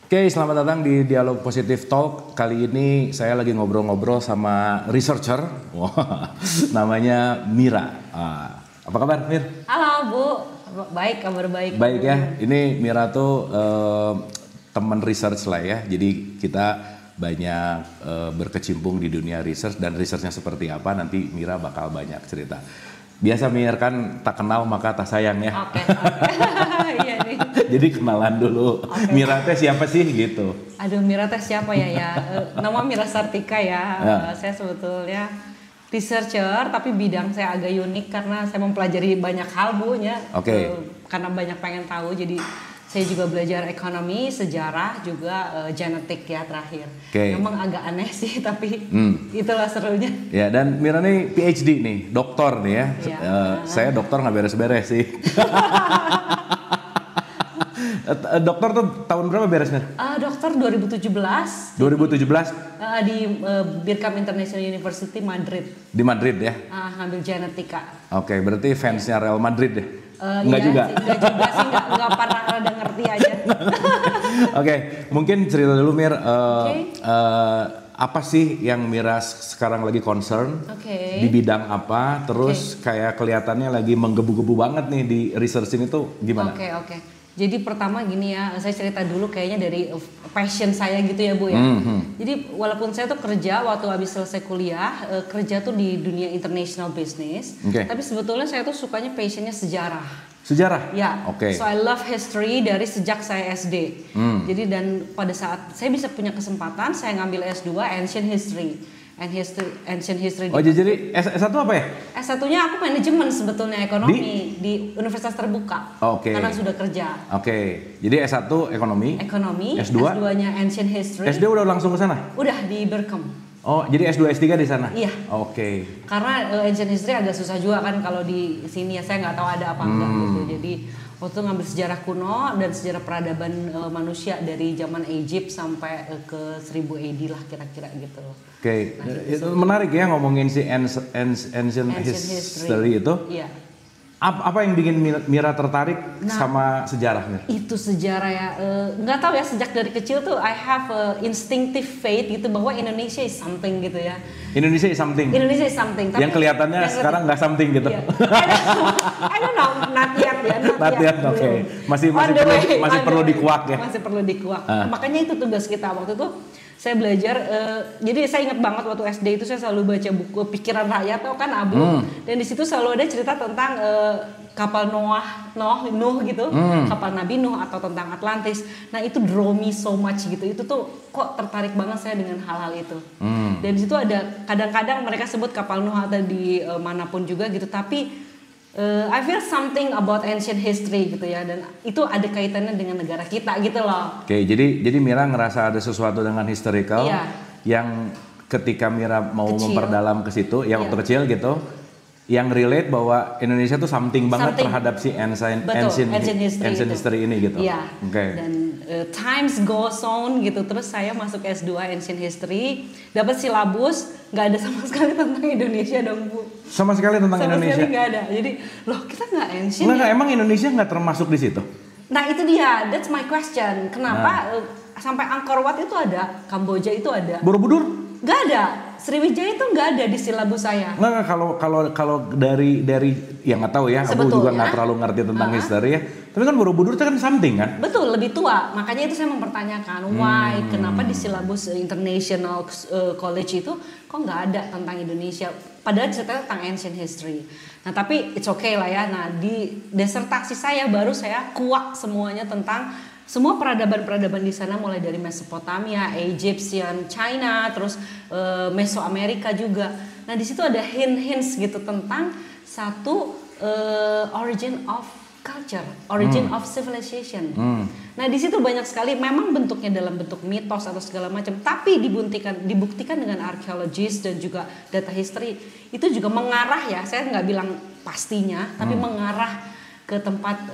Oke, selamat datang di Dialog Positif Talk. Kali ini saya lagi ngobrol-ngobrol sama researcher, wah, namanya Mira. Apa kabar, Mir? Halo Bu, baik, kabar baik. Baik ya, ini Mira tuh teman research lah ya. Jadi kita banyak berkecimpung di dunia research dan researchnya seperti apa nanti Mira bakal banyak cerita. Biasa Mir kan tak kenal maka tak sayang ya. Oke. Iya nih. Jadi kenalan dulu. Okay. Mira teh siapa sih gitu? Aduh, Mira teh siapa ya? Nama Mira Sartika ya. Saya sebetulnya researcher tapi bidang saya agak unik karena saya mempelajari banyak hal Bu ya. Oke. Karena banyak pengen tahu jadi saya juga belajar ekonomi, sejarah, juga genetik ya terakhir. Okay. Memang agak aneh sih, tapi itulah serunya. Ya, dan Mira nih PhD nih, doktor nih ya. Saya dokter nggak beres-beres sih. Dokter tuh tahun berapa beresnya? Dokter 2017. 2017? Di Birkam International University Madrid. Di Madrid ya? Ngambil genetika. Oke, berarti fansnya Real Madrid deh? Enggak juga? Enggak juga sih, enggak pernah ada ngerti aja. Oke, mungkin cerita dulu Mir, apa sih yang Mira sekarang lagi concern? Di bidang apa? Terus kayak kelihatannya lagi menggebu-gebu banget nih di research ini tuh gimana? Oke. Jadi pertama gini ya, saya cerita dulu kayaknya dari passion saya gitu ya Bu ya. Jadi walaupun saya tuh kerja waktu habis selesai kuliah, kerja tuh di dunia international business. Tapi sebetulnya saya tuh sukanya passionnya sejarah. Sejarah? Ya, so I love history dari sejak saya SD. Jadi dan pada saat saya bisa punya kesempatan, saya ngambil S2 Ancient History. Ancient History. Oh jadi S1 apa ya? S1-nya aku manajemen sebetulnya ekonomi di Universitas Terbuka. Karena sudah kerja. Jadi S1 ekonomi. S2-nya Ancient History. S2 udah langsung ke sana? Udah di Berkem. Oh, jadi S2 S3 di sana? Iya. Karena Ancient History agak susah juga kan kalau di sini ya, saya nggak tahu ada apa enggak gitu. Jadi waktu ngambil sejarah kuno dan sejarah peradaban manusia dari zaman Egypt sampai ke 1000 AD lah kira-kira gitu. Itu menarik ya ngomongin si ancient history itu. Iya. Apa yang bikin Mira tertarik sama sejarah Mir? Itu sejarah ya, nggak tahu ya, sejak dari kecil tuh I have a instinctive faith gitu bahwa Indonesia is something gitu ya. Indonesia is something. Tapi yang kelihatannya sekarang nggak something gitu. Iya. I don't know, not yet ya. Masih perlu dikuak ya. Masih perlu dikuak. Makanya itu tugas kita waktu itu. Saya belajar, jadi saya ingat banget waktu SD itu saya selalu baca buku Pikiran Rakyat, tau kan Abu? Dan di situ selalu ada cerita tentang kapal Nuh gitu, kapal Nabi Nuh atau tentang Atlantis. Nah itu draw me so much gitu, itu tuh kok tertarik banget saya dengan hal-hal itu. Dan di situ ada kadang-kadang mereka sebut kapal Nuh atau di manapun juga gitu, tapi I feel something about ancient history gitu ya, dan itu ada kaitannya dengan negara kita gitu loh. Jadi Mira ngerasa ada sesuatu dengan historical yang ketika Mira mau memperdalam ke situ, yang waktu kecil gitu, yang relate bahwa Indonesia tuh something banget terhadap si ancient history ini gitu. Iya. Dan times goes on gitu, terus saya masuk S2 ancient history, dapat silabus nggak ada sama sekali tentang Indonesia dong Bu. Sama sekali tentang Indonesia? Sama sekali nggak ada. Jadi loh kita nggak ancient. Nggak, emang Indonesia nggak termasuk di situ? Nah itu dia, that's my question. Kenapa sampai Angkor Wat itu ada, Kamboja itu ada? Borobudur? Nggak ada. Sriwijaya itu nggak ada di silabus saya. Nggak, kalau dari yang nggak tahu ya, aku juga nggak terlalu ngerti tentang history ya. Tapi kan Borobudur itu kan something kan? Betul, lebih tua. Makanya itu saya mempertanyakan why, kenapa di silabus international college itu kok nggak ada tentang Indonesia? Padahal ceritanya tentang ancient history. Nah tapi it's okay lah ya. Nah di disertasi saya baru saya kuak semuanya tentang semua peradaban-peradaban di sana, mulai dari Mesopotamia, Egyptian, China, terus Mesoamerika juga. Nah di situ ada hints gitu tentang satu origin of culture, origin of civilization. Nah di situ banyak sekali, memang bentuknya dalam bentuk mitos atau segala macam, tapi dibuktikan dengan archaeologist dan juga data history itu juga mengarah ya. Saya nggak bilang pastinya, tapi mengarah ke tempat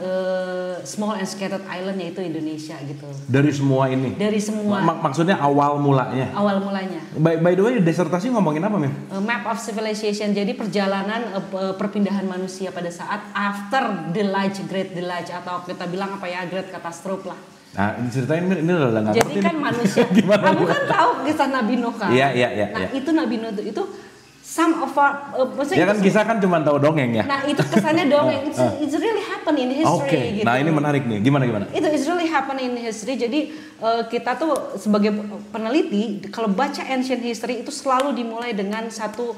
small and scattered island yaitu Indonesia gitu. Dari semua ini? Dari semua. Maksudnya awal mulanya? Awal mulanya. By the way, disertasi ngomongin apa, Mir? Map of Civilization, jadi perjalanan perpindahan manusia pada saat after the Great Deluge atau kita bilang apa ya, Great Catastrophe lah. Nah, ceritain Mir, ini udah nggak Jadi ngerti kan nih. manusia, Gimana? kamu kan tahu kisah Nabi Nuh kan? Iya. Nah itu Nabi Nuh itu some of our, maksudnya Ya kan itu- kisah kan cuma tahu dongeng ya. Nah itu kesannya dongeng, it's really happen in history Oke. gitu. Nah ini menarik nih. Gimana? Itu is really happen in history. Jadi kita tuh sebagai peneliti kalau baca ancient history itu selalu dimulai dengan satu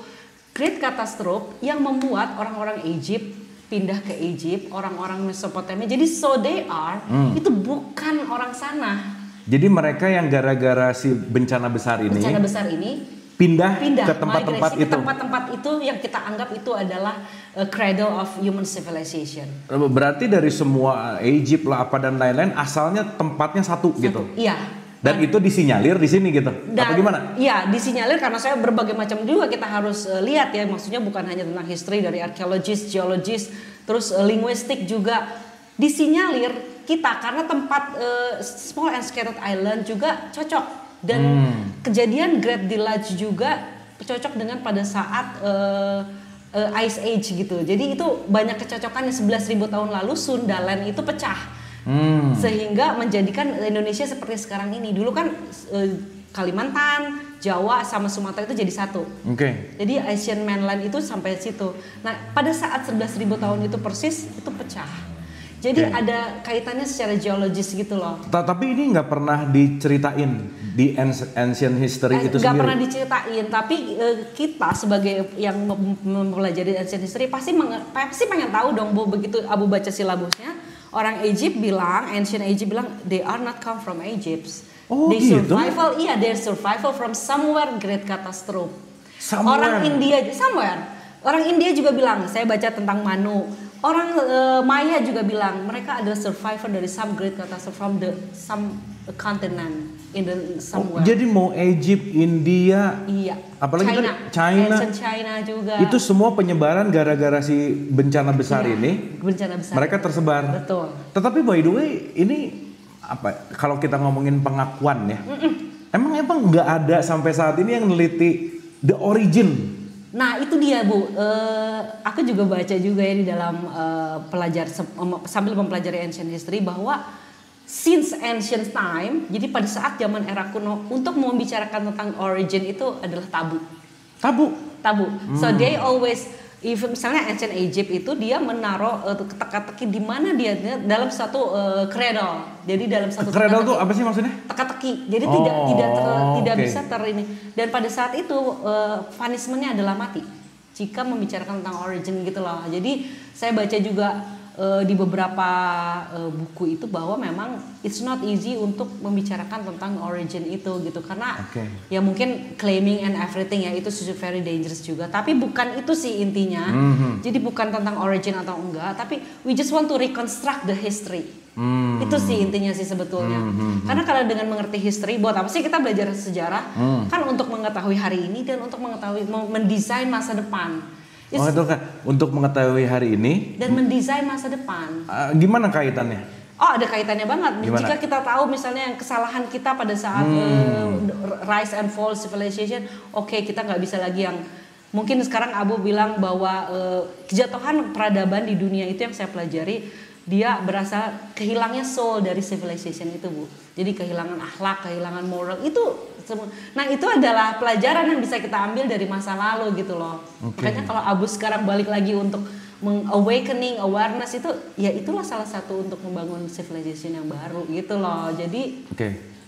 great catastrophe yang membuat orang-orang Egypt pindah ke Egypt, orang-orang Mesopotamia. Jadi so they are itu bukan orang sana. Jadi mereka yang gara-gara si bencana besar ini pindah ke tempat-tempat migrasi itu. ke tempat-tempat itu yang kita anggap itu adalah cradle of human civilization. Berarti dari semua Egypt lah apa dan lain-lain asalnya tempatnya satu gitu. Iya. Dan itu disinyalir di sini gitu. Apa gimana? Iya, disinyalir karena saya berbagai macam juga kita harus lihat ya. Maksudnya bukan hanya tentang history dari arkeologis, geologis, terus linguistik juga disinyalir kita karena tempat small and scattered island juga cocok dan kejadian Great Deluge juga cocok dengan pada saat Ice Age gitu. Jadi itu banyak kecocokan yang 11.000 tahun lalu Sundaland itu pecah. Sehingga menjadikan Indonesia seperti sekarang ini. Dulu kan Kalimantan, Jawa sama Sumatera itu jadi satu. Jadi Asian mainland itu sampai situ. Nah, pada saat 11.000 tahun itu persis itu pecah. Jadi ada kaitannya secara geologis gitu loh. Tapi ini nggak pernah diceritain di ancient history itu sendiri. Nggak pernah diceritain, tapi kita sebagai yang mempelajari ancient history pasti pengen tahu dong, Bu, begitu Abu baca silabusnya. Orang Egypt bilang, ancient Egypt bilang, they are not come from Egypt. Oh they gitu? Their survival from somewhere great catastrophe. Somewhere. Orang India juga bilang, saya baca tentang Manu. Orang Maya juga bilang, mereka adalah survivor dari some great catastrophe from some continent in the somewhere. Jadi mau Egypt, India, iya. apalagi China, China juga. Itu semua penyebaran gara-gara si bencana besar ini. Bencana besar. Mereka tersebar. Betul. Tetapi by the way, ini apa? Kalau kita ngomongin pengakuan ya, emang nggak ada sampai saat ini yang neliti the origin. Nah itu dia, Bu. Aku juga baca juga ya di dalam sambil mempelajari ancient history bahwa since ancient time, jadi pada saat zaman era kuno untuk membicarakan tentang origin itu adalah tabu. So they always, misalnya ancient Egypt itu dia menaruh teka-teki di mana dia dalam satu cradle. Jadi dalam satu cradle itu apa sih maksudnya? Teka-teki. Jadi tidak bisa ini. Dan pada saat itu punishment-nya adalah mati jika membicarakan tentang origin gitu loh. Jadi saya baca juga di beberapa buku itu bahwa memang it's not easy untuk membicarakan tentang origin itu gitu karena ya mungkin claiming and everything ya itu very dangerous juga, tapi bukan itu sih intinya. Jadi bukan tentang origin atau enggak, tapi we just want to reconstruct the history. Itu sih intinya sih sebetulnya. Karena kalau dengan mengerti history, buat apa sih kita belajar sejarah? Kan untuk mengetahui hari ini dan untuk mengetahui mendesain masa depan. Untuk mengetahui hari ini dan mendesain masa depan. Gimana kaitannya? Oh, ada kaitannya banget. Gimana? Jika kita tahu misalnya yang kesalahan kita pada saat rise and fall civilization, kita nggak bisa lagi yang mungkin sekarang Abu bilang bahwa kejatuhan peradaban di dunia itu yang saya pelajari, dia berasa kehilangnya soul dari civilization itu, Bu. Jadi kehilangan akhlak, kehilangan moral itu. Nah itu adalah pelajaran yang bisa kita ambil dari masa lalu gitu loh. Makanya kalau Abu sekarang balik lagi untuk awakening awareness itu, ya itulah salah satu untuk membangun civilization yang baru gitu loh. Jadi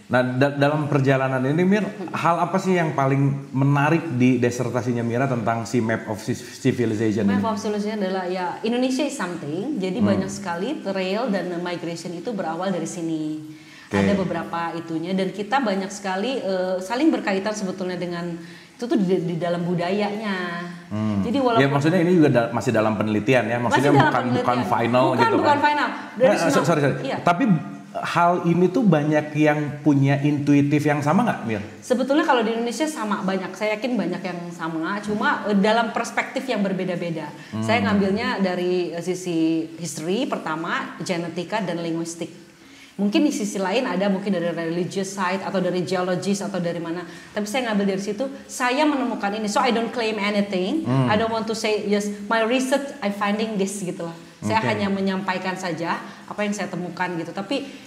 Nah dalam perjalanan ini Mir, hal apa sih yang paling menarik di disertasinya Mira tentang si Map of Civilization ini? Map of Civilization adalah ya Indonesia is something. Jadi banyak sekali trail dan migration itu berawal dari sini. Ada beberapa itunya dan kita banyak sekali saling berkaitan sebetulnya dengan itu tuh di dalam budayanya. Jadi walaupun ya maksudnya ini juga masih dalam penelitian ya, maksudnya bukan final gitu kan. Bukan final. Sorry. Iya. Tapi hal ini tuh banyak yang punya intuitif yang sama nggak, Mir? Sebetulnya kalau di Indonesia sama banyak, saya yakin banyak yang sama, cuma dalam perspektif yang berbeda-beda. Saya ngambilnya dari sisi history pertama, genetika dan linguistik. Mungkin di sisi lain ada mungkin dari religious side atau dari geologis atau dari mana. Tapi saya ngambil dari situ, saya menemukan ini. So I don't claim anything. I don't want to say yes my research I finding this gitu lah. Saya hanya menyampaikan saja apa yang saya temukan gitu. Tapi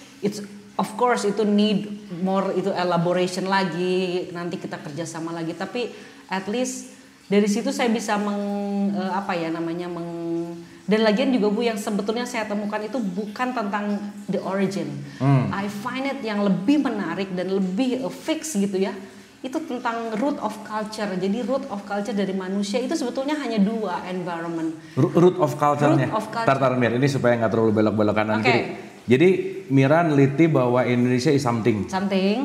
of course itu need more itu elaboration lagi, nanti kita kerjasama lagi. Tapi at least dari situ saya bisa dan lagian juga Bu yang sebetulnya saya temukan itu bukan tentang the origin. I find it yang lebih menarik dan lebih fix gitu ya. Itu tentang root of culture. Jadi root of culture dari manusia itu sebetulnya hanya 2, environment. Root of culture-nya. Tar Mir, ini supaya nggak terlalu belok-belok kanan kiri. Jadi Mira neliti bahwa Indonesia is something.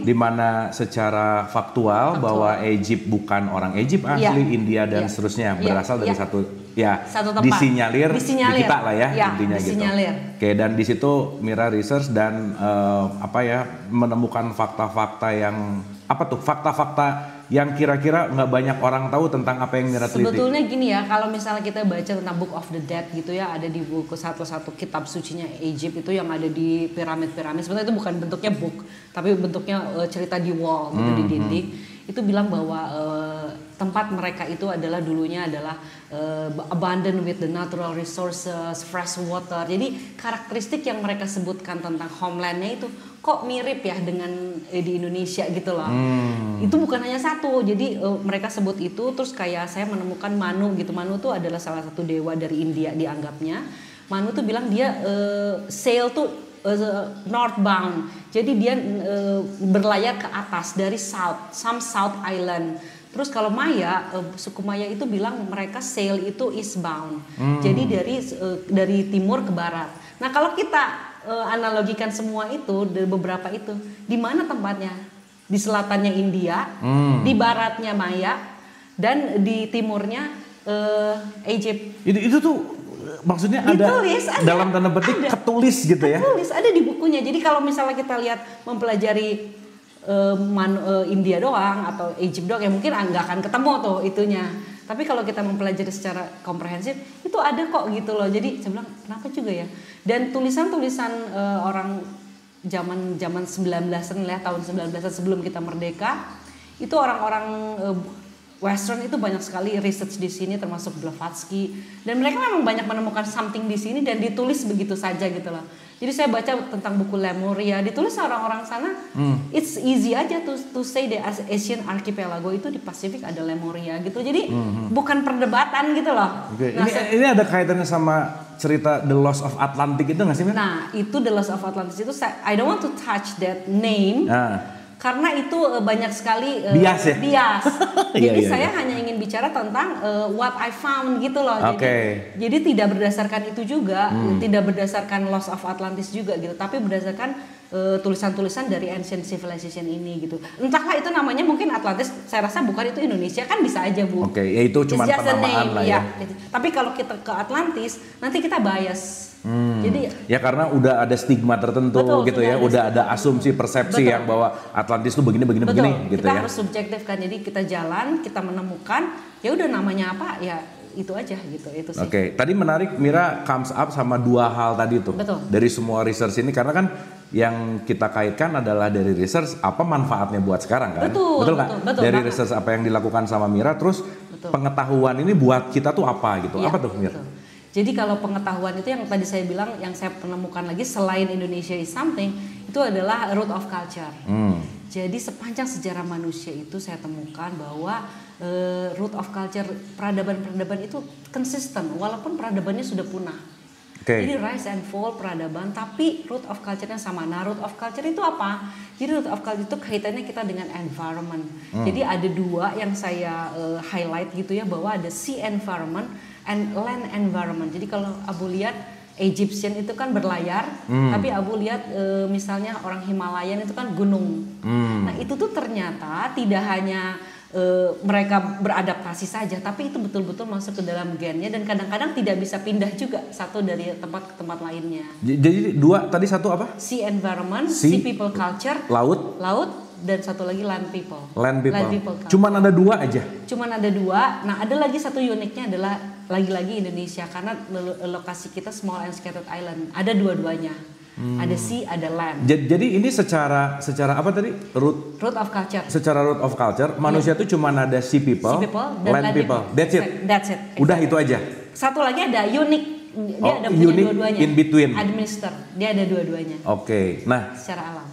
Di mana secara faktual bahwa Egypt bukan orang Egypt asli, India dan seterusnya berasal dari satu tempat. Disinyalir di kita lah ya, intinya gitu. Oke, dan di situ Mira research dan menemukan fakta-fakta yang fakta-fakta yang kira-kira nggak banyak orang tahu tentang apa yang Mira teliti. Sebetulnya gini ya, kalau misalnya kita baca tentang Book of the Dead gitu ya, ada di buku satu kitab sucinya Egypt itu yang ada di piramid-piramid. Sebenarnya itu bukan bentuknya book, tapi bentuknya cerita di wall gitu, di dinding. Itu bilang bahwa tempat mereka itu adalah dulunya adalah abundant with the natural resources, fresh water. Jadi karakteristik yang mereka sebutkan tentang homelandnya itu kok mirip ya dengan di Indonesia gitu loh. Itu bukan hanya satu. Jadi mereka sebut itu, terus kayak saya menemukan Manu gitu. Manu tuh adalah salah satu dewa dari India dianggapnya. Manu tuh bilang dia sail tuh northbound. Jadi dia berlayar ke atas dari some south island. Terus kalau Maya, suku Maya itu bilang mereka sail itu eastbound. Jadi dari timur ke barat. Nah, kalau kita analogikan semua itu dari beberapa itu, di mana tempatnya? Di selatannya India, di baratnya Maya, dan di timurnya Egypt. Itu tuh maksudnya ditulis, ada dalam tanda petik ketulis gitu ya? Ketulis, ada di bukunya. Jadi kalau misalnya kita lihat mempelajari India doang atau Egypt doang, ya mungkin nggak akan ketemu tuh itunya. Tapi kalau kita mempelajari secara komprehensif, itu ada kok gitu loh. Jadi saya bilang kenapa juga ya. Dan tulisan-tulisan orang zaman 19-an lah, tahun 19-an sebelum kita merdeka, itu orang-orang Western itu banyak sekali research di sini, termasuk Blavatsky, dan mereka memang banyak menemukan something di sini dan ditulis begitu saja gitu loh. Jadi saya baca tentang buku Lemuria, ditulis orang-orang sana, it's easy aja to say the Asian archipelago itu di Pasifik ada Lemuria gitu. Jadi bukan perdebatan gitu loh. Okay. Ini ada kaitannya sama cerita The Lost of Atlantic itu nggak sih? Nah, itu The Lost of Atlantis itu I don't want to touch that name. Karena itu banyak sekali bias. Jadi saya hanya ingin bicara tentang what I found gitu loh. Jadi tidak berdasarkan itu juga, tidak berdasarkan Lost of Atlantis juga gitu, tapi berdasarkan tulisan-tulisan dari ancient civilization ini gitu. Entahlah itu namanya mungkin Atlantis, saya rasa bukan itu Indonesia, kan bisa aja Bu. Ya itu cuma penamaan lah ya. Tapi kalau kita ke Atlantis, nanti kita bias. Jadi ya karena udah ada stigma tertentu gitu ya, udah ada asumsi persepsi yang bahwa Atlantis tuh begini gitu kita ya. Kita harus subjektif kan, jadi kita jalan, kita menemukan, ya udah namanya apa ya itu aja gitu, itu sih. Tadi menarik Mira comes up sama 2 hal tadi tuh. Dari semua research ini, karena kan yang kita kaitkan adalah dari research apa manfaatnya buat sekarang kan. Betul kan? Dari research apa yang dilakukan sama Mira, terus pengetahuan ini buat kita tuh apa gitu. Apa tuh Mira? Jadi kalau pengetahuan itu yang tadi saya bilang, yang saya penemukan lagi selain Indonesia is something, itu adalah root of culture. Jadi sepanjang sejarah manusia itu saya temukan bahwa root of culture, peradaban-peradaban itu konsisten walaupun peradabannya sudah punah. Jadi rise and fall peradaban, tapi root of culture-nya sama. Nah, root of culture itu apa? Jadi root of culture itu kaitannya kita dengan environment. Jadi ada 2 yang saya highlight gitu ya, bahwa ada sea environment and land environment. Jadi kalau Abu lihat Egyptian itu kan berlayar, tapi Abu lihat misalnya orang Himalayan itu kan gunung. Nah itu tuh ternyata tidak hanya mereka beradaptasi saja, tapi itu betul-betul masuk ke dalam gennya dan kadang-kadang tidak bisa pindah juga satu dari tempat ke tempat lainnya. Jadi 2 tadi, satu apa? Sea environment, sea people culture, laut, dan satu lagi land people. Land people. Cuman ada 2 aja. Nah ada lagi satu uniknya adalah lagi-lagi Indonesia, karena lokasi kita small and scattered island. Ada dua-duanya. Ada sea, ada land. Jadi ini secara apa tadi? Root of culture. Secara root of culture, manusia itu cuma ada sea people dan land people. That's it. Exactly. Udah itu aja. Satu lagi ada unik. Dia ada punya dua-duanya. In between. Administer. Dia ada dua-duanya. Nah, secara alam.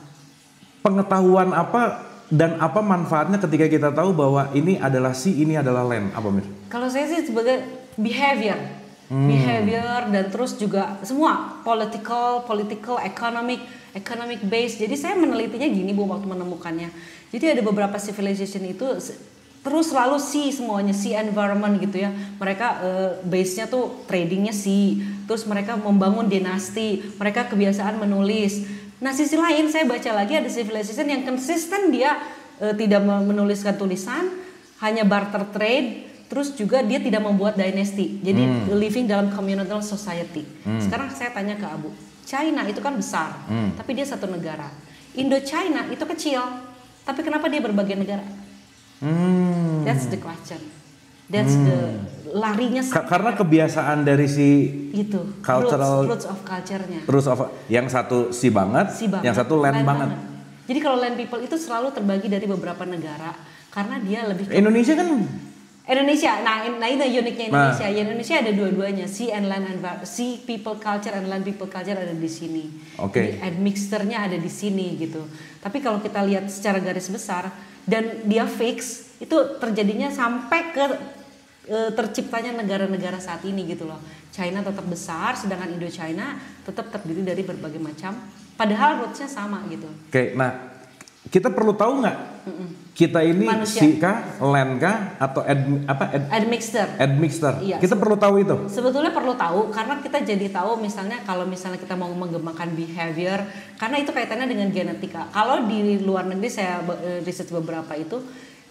pengetahuan apa dan apa manfaatnya ketika kita tahu bahwa ini adalah sea, ini adalah land, apa Mir? Kalau saya sih sebagai behavior, dan terus juga semua political, economic base. Jadi saya menelitinya gini Bu waktu menemukannya. Jadi ada beberapa civilization itu terus selalu sea semuanya, sea environment gitu ya. Mereka base-nya tuh tradingnya sea, terus mereka membangun dinasti, mereka kebiasaan menulis. Nah sisi lain saya baca lagi ada civilization yang konsisten dia tidak menuliskan tulisan, hanya barter trade, terus juga dia tidak membuat dynasty. Jadi living dalam communal society. Sekarang saya tanya ke Abu, China itu kan besar, tapi dia satu negara. Indo-China itu kecil, tapi kenapa dia berbagai negara? That's the question. That's the larinya. Karena kebiasaan dari si itu cultural roots of culture-nya. Roots of yang satu sea banget, yang satu land banget. Jadi kalau land people itu selalu terbagi dari beberapa negara karena dia lebih Indonesia kan nah itu uniknya Indonesia. Indonesia ada dua-duanya, sea and land sea people culture and land people culture ada di sini. Oke. Jadi admixture-nya ada di sini gitu. Tapi kalau kita lihat secara garis besar dan dia fix itu terjadinya sampai ke terciptanya negara-negara saat ini gitu loh. China tetap besar, sedangkan Indo-China tetap terdiri dari berbagai macam. Padahal roots-nya sama gitu. Oke, nah kita perlu tahu nggak kita ini sea kah, land kah, atau admixture? Iya, kita perlu tahu itu. Sebetulnya perlu tahu karena kita jadi tahu misalnya kalau misalnya kita mau mengembangkan behavior, karena itu kaitannya dengan genetika. Kalau di luar negeri saya riset beberapa itu.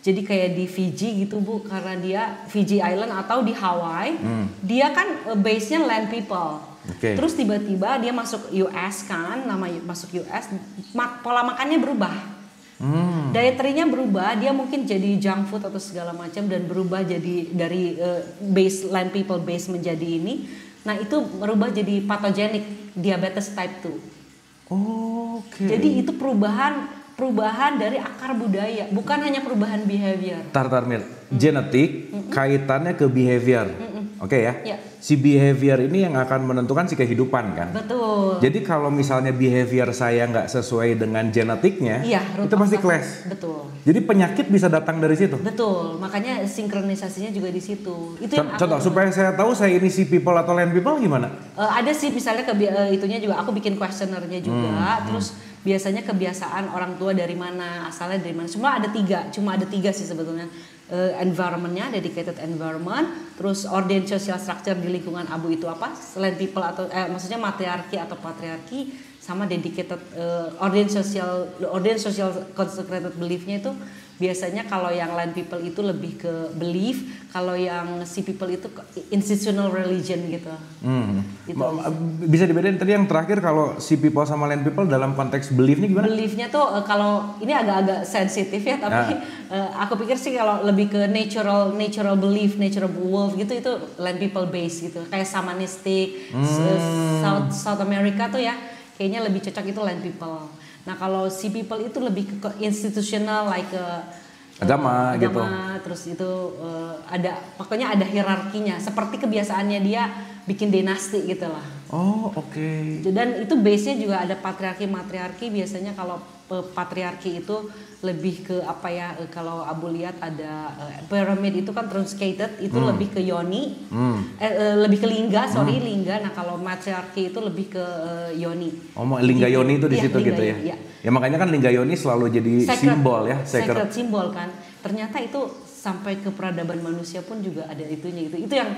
Jadi kayak di Fiji gitu Bu, karena dia Fiji Island atau di Hawaii, dia kan base-nya land people. Okay. Terus tiba-tiba dia masuk US kan, masuk US, pola makannya berubah. Dietary-nya berubah, dia mungkin jadi junk food atau segala macam dan berubah jadi dari base land people base menjadi ini. Nah, itu berubah jadi pathogenic diabetes type 2. Oke. Jadi itu perubahan dari akar budaya, bukan hanya perubahan behavior. Mir, genetik kaitannya ke behavior. Oke ya? Ya. Si behavior ini yang akan menentukan si kehidupan kan? Betul. Jadi kalau misalnya behavior saya nggak sesuai dengan genetiknya, itu pasti clash. Betul. Jadi penyakit bisa datang dari situ. Betul, makanya sinkronisasinya juga di situ. Itu contoh supaya saya tahu saya ini si people atau land people gimana? Ada sih misalnya itunya juga aku bikin questionnaire-nya juga, terus biasanya kebiasaan orang tua dari mana, asalnya dari mana. Cuma ada tiga sih sebetulnya. Environment-nya, dedicated environment, terus ordained social structure di lingkungan Abu itu apa? Land people atau maksudnya matriarki atau patriarki, sama dedicated ordained social consecrated belief-nya itu biasanya kalau yang land people itu lebih ke belief, kalau yang sea people itu institutional religion gitu. Gitu. Bisa dibedain tadi yang terakhir kalau sea people sama land people dalam konteks belief-nya gimana? Belief-nya tuh kalau ini agak-agak sensitif ya, tapi aku pikir sih kalau lebih ke natural belief, natural world gitu itu land people base gitu. Kayak shamanistic, South America tuh ya kayaknya lebih cocok itu land people. Nah kalau sea people itu lebih ke institutional like agama gitu. Terus itu pokoknya ada hierarkinya seperti kebiasaannya dia bikin dinasti gitu lah. Oh oke. Dan itu base-nya juga ada patriarki matriarki. Biasanya kalau patriarki itu lebih ke apa ya, kalau Abu lihat ada pyramid itu kan truncated, itu lebih ke yoni, lebih ke lingga. Nah kalau matriarki itu lebih ke yoni. Lingga yoni itu di situ gitu ya. Iya. Ya makanya kan lingga yoni selalu jadi simbol ya, sacred simbol kan. Ternyata itu sampai ke peradaban manusia pun juga ada itunya gitu. Itu yang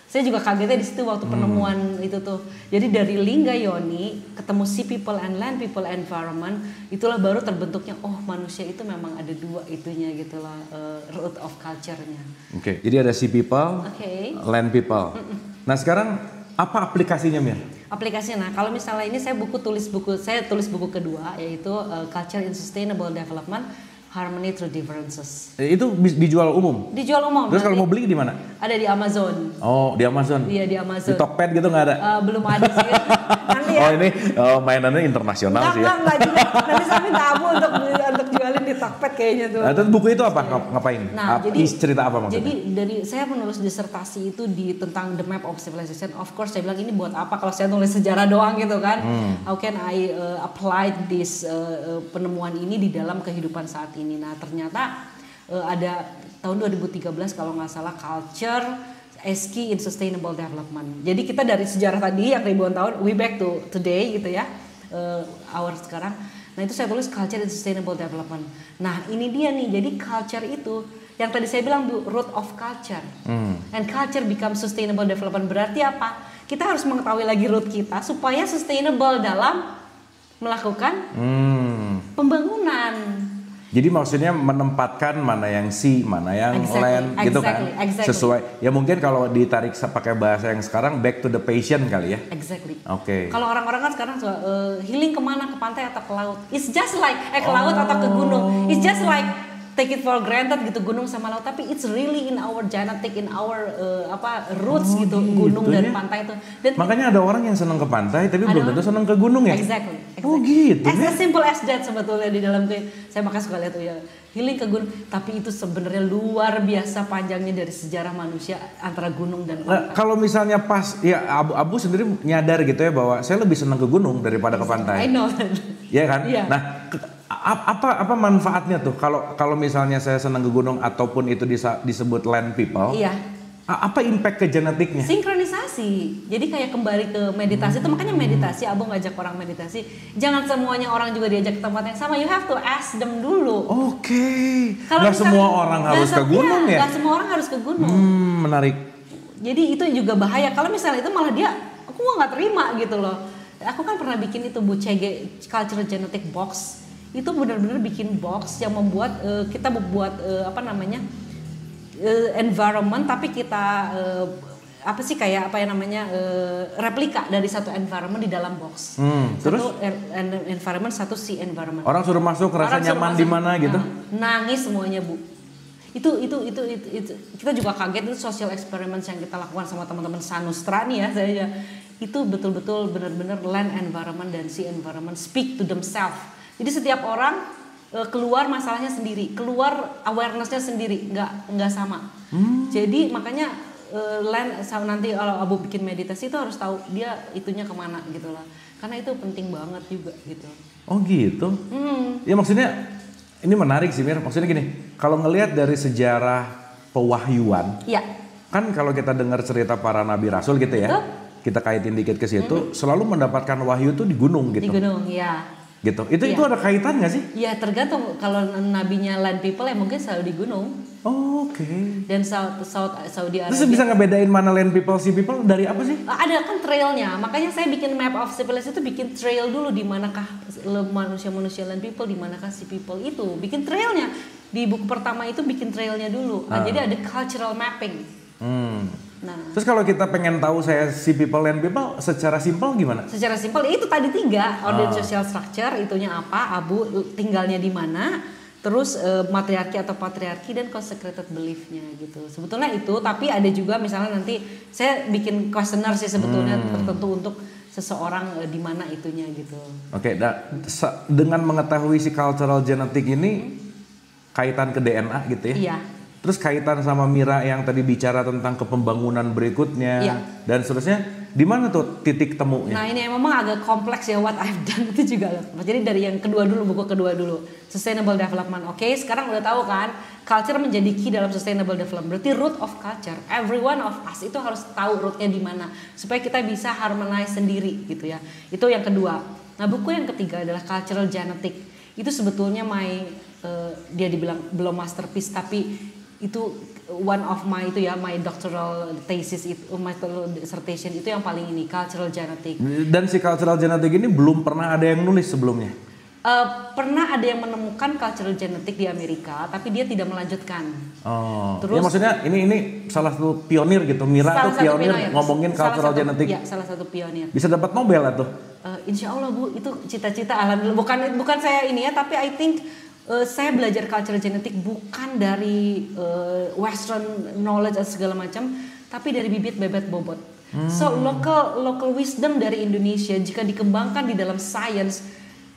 saya juga kagetnya di situ waktu penemuan itu tuh. Jadi dari lingga yoni ketemu sea people and land people environment, itulah baru terbentuknya manusia itu memang ada dua itunya gitulah, root of culture-nya. Oke. Jadi ada sea people, land people. Nah sekarang apa aplikasinya Mir? Aplikasinya, nah kalau misalnya ini saya tulis buku kedua yaitu Culture in Sustainable Development, Harmony Through Differences. Itu dijual umum? Dijual umum. Terus kalau mau beli di mana? Ada di Amazon. Oh, di Amazon? Iya, di Amazon. Di Tokped gitu nggak ada? Belum ada sih. Nanti ya. Oh ini mainannya internasional sih ya? Enggak juga. Nanti saya minta Abu untuk jualin di Stuckpad kayaknya tuh. Terus buku itu apa? Ngapain? Nah, jadi cerita apa maksudnya? Jadi dari saya menulis disertasi itu tentang The Map of Civilization. Of course saya bilang ini buat apa kalau saya nulis sejarah doang gitu kan? How can I apply this penemuan ini di dalam kehidupan saat ini? Nah, ternyata ada tahun 2013 kalau nggak salah culture as key in sustainable development. Jadi kita dari sejarah tadi yang ribuan tahun, we back to today gitu ya, our sekarang. Nah itu saya tulis culture and sustainable development. Nah ini dia nih, jadi culture itu yang tadi saya bilang root of culture. And culture become sustainable development berarti apa? Kita harus mengetahui lagi root kita supaya sustainable dalam melakukan pembangunan. Jadi maksudnya menempatkan mana yang sea, mana yang land gitu kan. Sesuai. Ya mungkin kalau ditarik pakai bahasa yang sekarang back to the passion kali ya. Exactly. Oke. Kalau orang-orang kan sekarang healing kemana, ke pantai atau ke laut. It's just like ke laut atau ke gunung. It's just like take it for granted gitu, gunung sama laut, tapi it's really in our genetic, in our roots gitu, gunung dan pantai itu. Dan makanya ada orang yang senang ke pantai tapi belum tentu senang ke gunung ya. Exactly. Oh gitu. As simple as that sebetulnya di dalam saya makanya suka lihat tuh ya healing ke gunung, tapi itu sebenarnya luar biasa panjangnya dari sejarah manusia antara gunung dan pantai. Kalau misalnya pas ya Abu sendiri nyadar gitu ya bahwa saya lebih senang ke gunung daripada ke pantai. I know. Iya kan? Yeah. Nah, apa manfaatnya tuh kalau misalnya saya senang ke gunung ataupun itu disebut land people? Iya. Apa impact ke genetiknya? Sinkronisasi. Jadi kayak kembali ke meditasi. Itu makanya meditasi, Abu ngajak orang meditasi. Jangan semuanya orang juga diajak ke tempat yang sama. You have to ask them dulu. Oke. Nggak semua orang harus ke gunung ya? Nggak semua orang harus ke gunung. Menarik. Jadi itu juga bahaya. Kalau misalnya itu malah dia, aku nggak terima gitu loh. Aku kan pernah bikin itu Bu CG Cultural Genetic Box. Itu benar-benar bikin box yang membuat kita membuat environment, tapi kita replika dari satu environment di dalam box. Terus environment, satu sea environment. Orang suruh masuk rasa nyaman di mana gitu? Nangis semuanya Bu. Itu kita juga kaget, itu social experiments yang kita lakukan sama teman-teman Sanustra nih ya, saya itu betul-betul benar-benar land environment dan sea environment speak to themselves. Jadi setiap orang keluar masalahnya sendiri, keluar awarenessnya sendiri, nggak sama. Jadi makanya land nanti kalau Abu bikin meditasi itu harus tahu dia itunya kemana gitu lah, karena itu penting banget juga gitu. Oh gitu. Ya maksudnya ini menarik sih Mir. Maksudnya gini, kalau ngelihat dari sejarah pewahyuan, ya. Kan kalau kita dengar cerita para nabi rasul gitu ya, kita kaitin dikit ke situ, selalu mendapatkan wahyu tuh di gunung gitu. Di gunung, ya. Gitu. Itu ada kaitan nggak sih? Ya tergantung, kalau nabinya land people ya mungkin selalu di gunung. Oh, oke. Dan Saudi Arabia. Terus bisa ngebedain mana land people, sea people dari apa sih? Ada kan trailnya, makanya saya bikin map of civilization itu bikin trail dulu, di manakah manusia land people, di manakah sea people itu, bikin trailnya. Di buku pertama itu bikin trailnya dulu. Jadi ada cultural mapping. Nah, terus kalau kita pengen tahu saya sea people, land people, secara simpel gimana? Secara simpel itu tadi 3, order social structure, itunya apa, Abu tinggalnya di mana, terus matriarki atau patriarki, dan consecrated belief-nya gitu. Sebetulnya itu, tapi ada juga misalnya nanti saya bikin questionnaire sih sebetulnya tertentu untuk seseorang di mana itunya gitu. Oke, dengan mengetahui si cultural genetic ini kaitan ke DNA gitu ya? Iya. Terus kaitan sama Mira yang tadi bicara tentang kepembangunan berikutnya dan seterusnya, di mana tuh titik temunya? Nah ini memang agak kompleks ya, what I've done itu juga. Jadi dari yang kedua dulu, buku kedua dulu, sustainable development. Oke, sekarang udah tahu kan, culture menjadi key dalam sustainable development. Berarti root of culture, every one of us itu harus tahu rootnya di mana, supaya kita bisa harmonize sendiri gitu ya. Itu yang kedua. Nah buku yang ketiga adalah cultural genetic. Itu sebetulnya dia dibilang belum masterpiece, tapi itu one of my doctoral thesis itu, my dissertation itu yang paling ini, cultural genetic. Dan si cultural genetic ini belum pernah ada yang nulis sebelumnya? Pernah ada yang menemukan cultural genetic di Amerika, tapi dia tidak melanjutkan. Terus, ya maksudnya ini salah satu pionir gitu, Mira tuh pionir ngomongin cultural genetic. Ya, salah satu pionir. Bisa dapat Nobel atau? Insya Allah Bu, itu cita-cita alhamdulillah. Bukan saya ini ya, tapi I think saya belajar cultural genetic bukan dari Western knowledge atau segala macam, tapi dari bibit bebet bobot. So local wisdom dari Indonesia jika dikembangkan di dalam science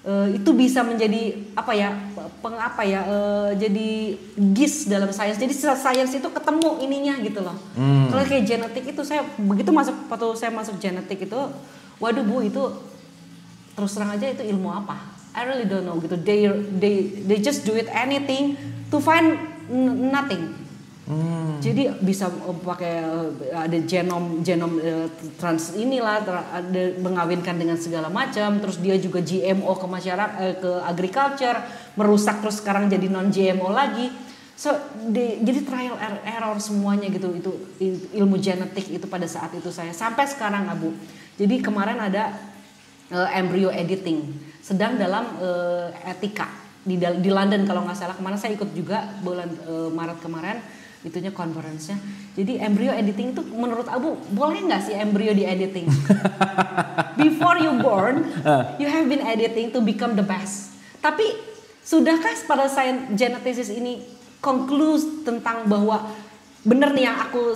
itu bisa menjadi jadi GIS dalam sains. Jadi sains itu ketemu ininya gitu loh. Kalau kayak genetik itu saya begitu waktu saya masuk genetik itu, waduh Bu, itu terus terang aja itu ilmu apa? I really don't know gitu. They just do it anything to find nothing. Jadi bisa pakai ada genom trans inilah, ada mengawinkan dengan segala macam. Terus dia juga GMO ke masyarakat, ke agriculture, merusak terus sekarang jadi non GMO lagi. So jadi trial error semuanya gitu. Itu ilmu genetik itu pada saat itu saya sampai sekarang Abu. Jadi kemarin ada embryo editing sedang dalam etika di London kalau nggak salah. Kemarin saya ikut juga bulan Maret kemarin. Itunya conference-nya. Jadi embryo editing itu menurut Abu boleh nggak sih embryo di editing? Before you born, you have been editing to become the best. Tapi sudahkah pada sains geneticist ini conclude tentang bahwa bener nih yang aku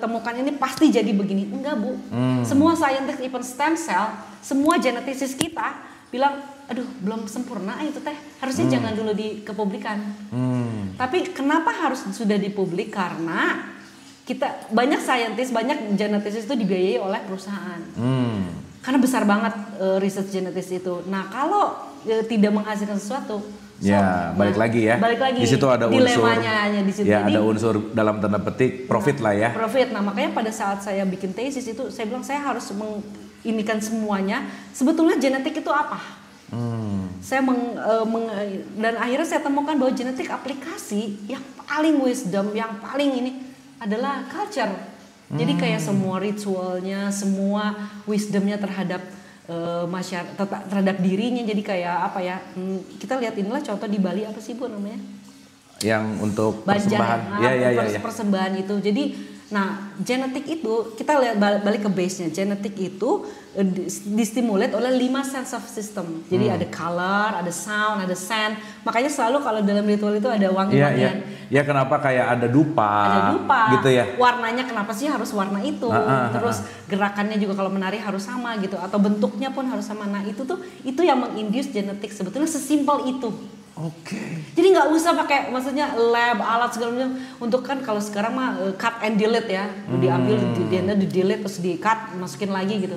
temukan ini pasti jadi begini? Enggak Bu. Semua scientist, even stem cell, semua geneticist kita bilang, aduh belum sempurna itu teh, harusnya jangan dulu dikepublikan. Tapi kenapa harus sudah dipublik? Karena kita banyak saintis, banyak genetis itu dibiayai oleh perusahaan. Karena besar banget research genetis itu. Nah kalau tidak menghasilkan sesuatu, balik lagi ya. Balik lagi. Di situ ada unsur. Dilemanya hanya di situ. Ya, ada unsur dalam tanda petik profit lah ya. Profit. Nah makanya pada saat saya bikin tesis itu saya bilang saya harus menginikan semuanya. Sebetulnya genetik itu apa? Saya dan akhirnya saya temukan bahwa genetik aplikasi yang paling wisdom, yang paling ini adalah culture. Jadi kayak semua ritualnya, semua wisdomnya terhadap masyarakat, terhadap dirinya. Jadi kayak apa ya? Kita lihat inilah contoh di Bali apa sih Bu namanya? Yang untuk persembahan. Persembahan itu. Jadi nah, genetik itu kita lihat balik ke base-nya. Genetik itu distimulat oleh 5 sense of system. Jadi ada color, ada sound, ada scent. Makanya selalu kalau dalam ritual itu ada wangi-wangian. Ya kenapa kayak ada dupa gitu ya. Warnanya kenapa sih harus warna itu? Terus gerakannya juga kalau menari harus sama gitu, atau bentuknya pun harus sama. Nah, itu yang menginduce genetik, sebetulnya sesimpel itu. Jadi nggak usah pakai maksudnya lab, alat segala macam untuk, kan kalau sekarang mah cut and delete ya, diambil di delete terus di cut masukin lagi gitu.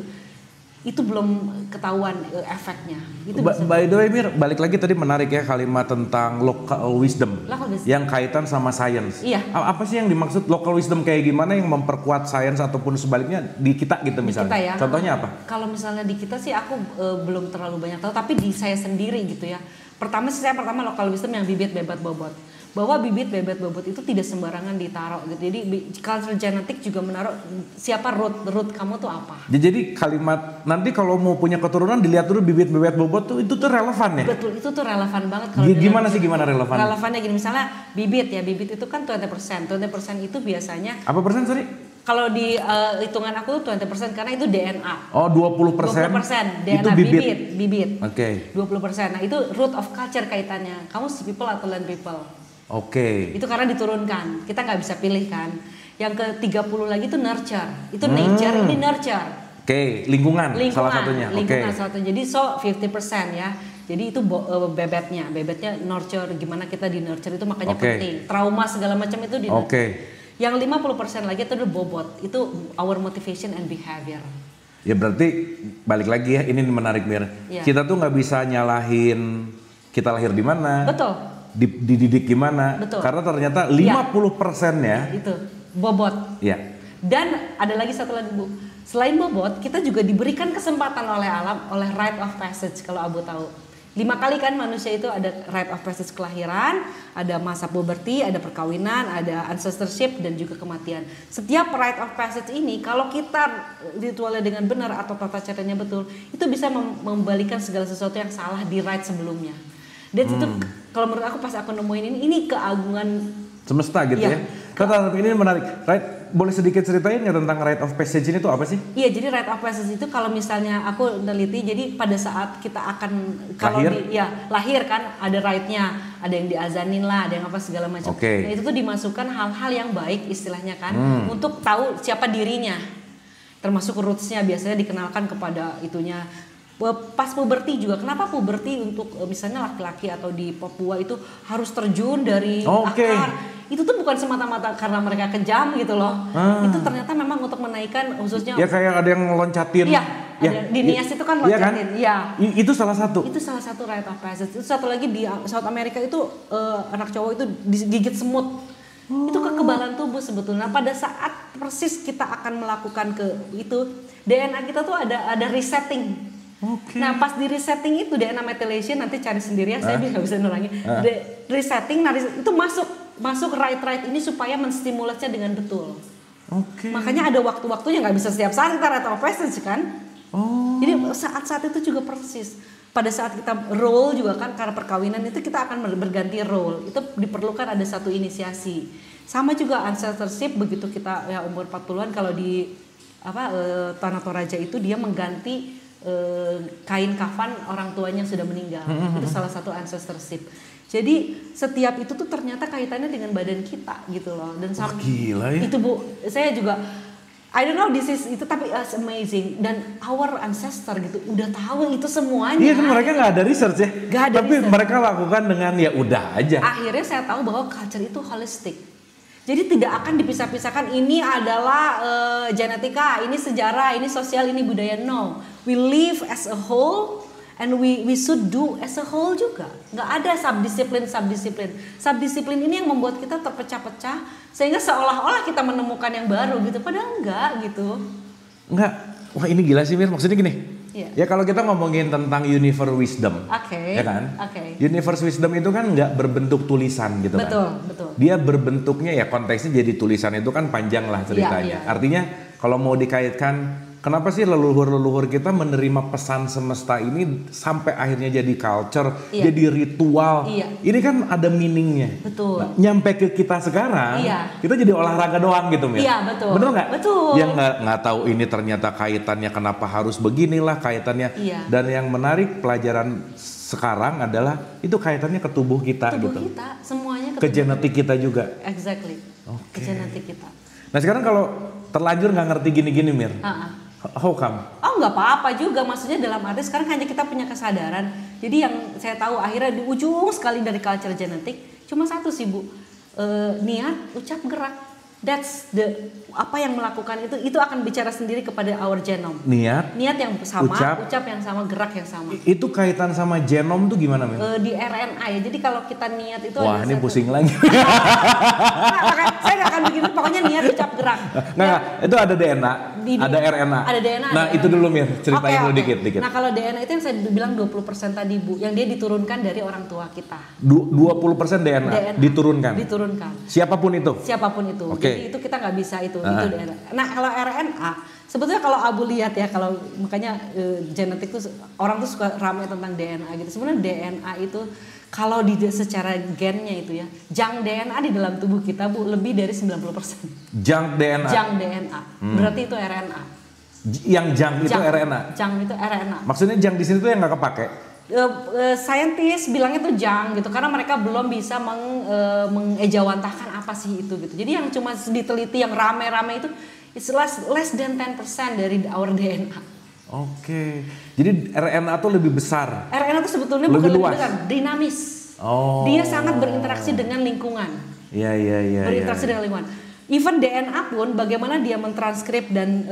Itu belum ketahuan efeknya. Itu by the way Mir, balik lagi tadi menarik ya kalimat tentang local wisdom. Yang kaitan sama sains. Iya. Apa sih yang dimaksud local wisdom, kayak gimana yang memperkuat sains ataupun sebaliknya di kita gitu misalnya? Kita ya. Contohnya apa? Kalau misalnya di kita sih aku belum terlalu banyak tahu, tapi di saya sendiri gitu ya. Pertama local wisdom yang bibit bebet bobot. Bahwa bibit bebet bobot itu tidak sembarangan ditaruh gitu. Jadi culture genetik juga menaruh siapa root kamu tuh apa. Jadi kalimat nanti kalau mau punya keturunan dilihat dulu bibit bebet bobot tuh, itu tuh relevan ya? Betul, itu tuh relevan banget. Gimana relevan? Relevannya gini, misalnya bibit itu kan 20%. 20% itu biasanya. Apa persen sorry? Kalau di hitungan aku 20% karena itu DNA. Oh 20%? 20% DNA itu bibit. Oke. 20%. Nah itu root of culture kaitannya. Kamu sea people atau land people. Itu karena diturunkan. Kita nggak bisa pilih kan. Yang ke 30 lagi itu nurture. Itu nature, ini nurture. Lingkungan salah satunya. Lingkungan salah satunya. Jadi 50% ya. Jadi itu bebetnya nurture, gimana kita di nurture itu makanya penting. Trauma segala macam itu di nurture. Yang 50% lagi itu bobot, itu our motivation and behavior. Ya berarti balik lagi ya, ini menarik Mir. Kita tuh nggak bisa nyalahin kita lahir di mana. Betul. Dididik gimana. Betul. Karena ternyata 50%-nya itu bobot. Iya. Dan ada lagi satu lagi Bu. Selain bobot, kita juga diberikan kesempatan oleh alam, oleh rite of passage kalau Abu tahu. 5 kali kan manusia itu ada rite of passage kelahiran, ada masa puberti, ada perkawinan, ada ancestorship dan juga kematian. Setiap rite of passage ini kalau kita ritualnya dengan benar atau tata caranya betul, itu bisa membalikan segala sesuatu yang salah di rite sebelumnya. Dan itu kalau menurut aku pas aku nemuin ini keagungan semesta gitu ya. Tapi ini menarik. Boleh sedikit ceritain nggak tentang rite of passage ini tuh apa sih? Iya, jadi rite of passage itu kalau misalnya aku neliti, jadi pada saat kita akan lahir kan ada rite-nya, ada yang diazanin lah, ada yang apa segala macam. Nah itu tuh dimasukkan hal-hal yang baik istilahnya kan, untuk tahu siapa dirinya, termasuk roots-nya biasanya dikenalkan kepada itunya. Pas puberti juga, kenapa puberti untuk misalnya laki-laki atau di Papua itu harus terjun dari akar? Itu tuh bukan semata-mata karena mereka kejam gitu loh. Itu ternyata memang untuk menaikkan khususnya. Ya kayak ada yang loncatin. Iya, di Nias itu kan loncatin. Iya. Kan? Itu salah satu. Itu salah satu rite of passage. Itu satu lagi di South America itu anak cowok itu digigit semut. Itu kekebalan tubuh sebetulnya. Pada saat persis kita akan melakukan itu, DNA kita tuh ada resetting. Nah pas di resetting itu DNA methylation nanti cari sendiri ya, saya nggak bisa nulangi. Resetting, nah itu masuk right ini supaya menstimulasnya dengan betul. Makanya ada waktu-waktunya, nggak bisa setiap saat kita rite of passage kan. Jadi saat-saat itu juga persis. Pada saat kita role juga kan karena perkawinan itu kita akan berganti role. Itu diperlukan ada satu inisiasi. Sama juga ancestorship begitu kita ya umur 40-an kalau di Tanah Toraja itu dia mengganti kain kafan orang tuanya yang sudah meninggal. Itu salah satu ancestorship. Jadi setiap itu tuh ternyata kaitannya dengan badan kita gitu loh. Dan gila ya. Itu Bu, saya juga I don't know itu tapi it's amazing. Dan our ancestor gitu udah tahu itu semuanya. Iya kan mereka nggak ada research ya. Gak ada tapi research. Mereka lakukan dengan ya udah aja. Akhirnya saya tahu bahwa culture itu holistic. Jadi tidak akan dipisah-pisahkan ini adalah genetika, ini sejarah, ini sosial, ini budaya. No, we live as a whole and we should do as a whole juga. Nggak ada subdisiplin. Subdisiplin ini yang membuat kita terpecah-pecah sehingga seolah-olah kita menemukan yang baru gitu. Padahal enggak gitu. Enggak. Wah ini gila sih Mir. Maksudnya gini. Ya kalau kita ngomongin tentang universe wisdom, ya kan? Universe wisdom itu kan nggak berbentuk tulisan gitu kan? Betul. Dia berbentuknya ya konteksnya jadi tulisan itu kan panjang lah ceritanya. Artinya kalau mau dikaitkan, kenapa sih leluhur-leluhur kita menerima pesan semesta ini sampai akhirnya jadi culture, jadi ritual? Ini kan ada meaningnya. Betul. Nah, nyampe ke kita sekarang, kita jadi olahraga doang gitu Mir. Iya betul. Bener nggak? Betul. Yang nggak tahu ini ternyata kaitannya kenapa harus beginilah kaitannya. Dan yang menarik pelajaran sekarang adalah itu kaitannya ke tubuh kita gitu. Kita semuanya ke genetik kita juga. Exactly. Ke genetik kita. Nah sekarang kalau terlanjur nggak ngerti gini-gini Mir. How come? Oh nggak apa-apa juga, maksudnya dalam arti sekarang hanya kita punya kesadaran. Jadi yang saya tahu akhirnya di ujung sekali dari culture genetik cuma satu sih Bu, niat, ucap, gerak. That's apa yang melakukan itu akan bicara sendiri kepada our genome. Niat yang sama, ucap yang sama, gerak yang sama. Itu kaitan sama genom tuh gimana Mir? Di RNA ya. Jadi kalau kita niat itu wah ini pusing lagi. Saya nggak akan begitu. Pokoknya niat, ucap, gerak. Nah itu ada DNA, ada RNA. Ada DNA. Nah itu dulu Mir, ceritain dulu dikit. Nah kalau DNA itu yang saya bilang 20% tadi Bu, yang dia diturunkan dari orang tua kita. 20% DNA diturunkan. Siapapun itu. Jadi itu kita nggak bisa itu DNA. Nah kalau RNA sebetulnya kalau Abu lihat ya, kalau makanya genetik tuh orang tuh suka ramai tentang DNA gitu. Sebenarnya DNA itu kalau secara gennya itu ya, junk DNA di dalam tubuh kita Bu lebih dari 90%. Junk DNA. Berarti itu RNA. Yang junk itu RNA. Junk itu RNA. Maksudnya junk di sini tuh yang nggak kepake. Saintis bilangnya tuh junk gitu karena mereka belum bisa mengejawantahkan apa sih itu gitu. Jadi yang cuma diteliti yang rame-rame itu it's less than 10% dari our DNA. Jadi RNA tuh lebih besar. RNA tuh sebetulnya bukan lebih besar, dinamis. Dia sangat berinteraksi dengan lingkungan. Iya. Berinteraksi dengan lingkungan. Even DNA pun bagaimana dia mentranskrip dan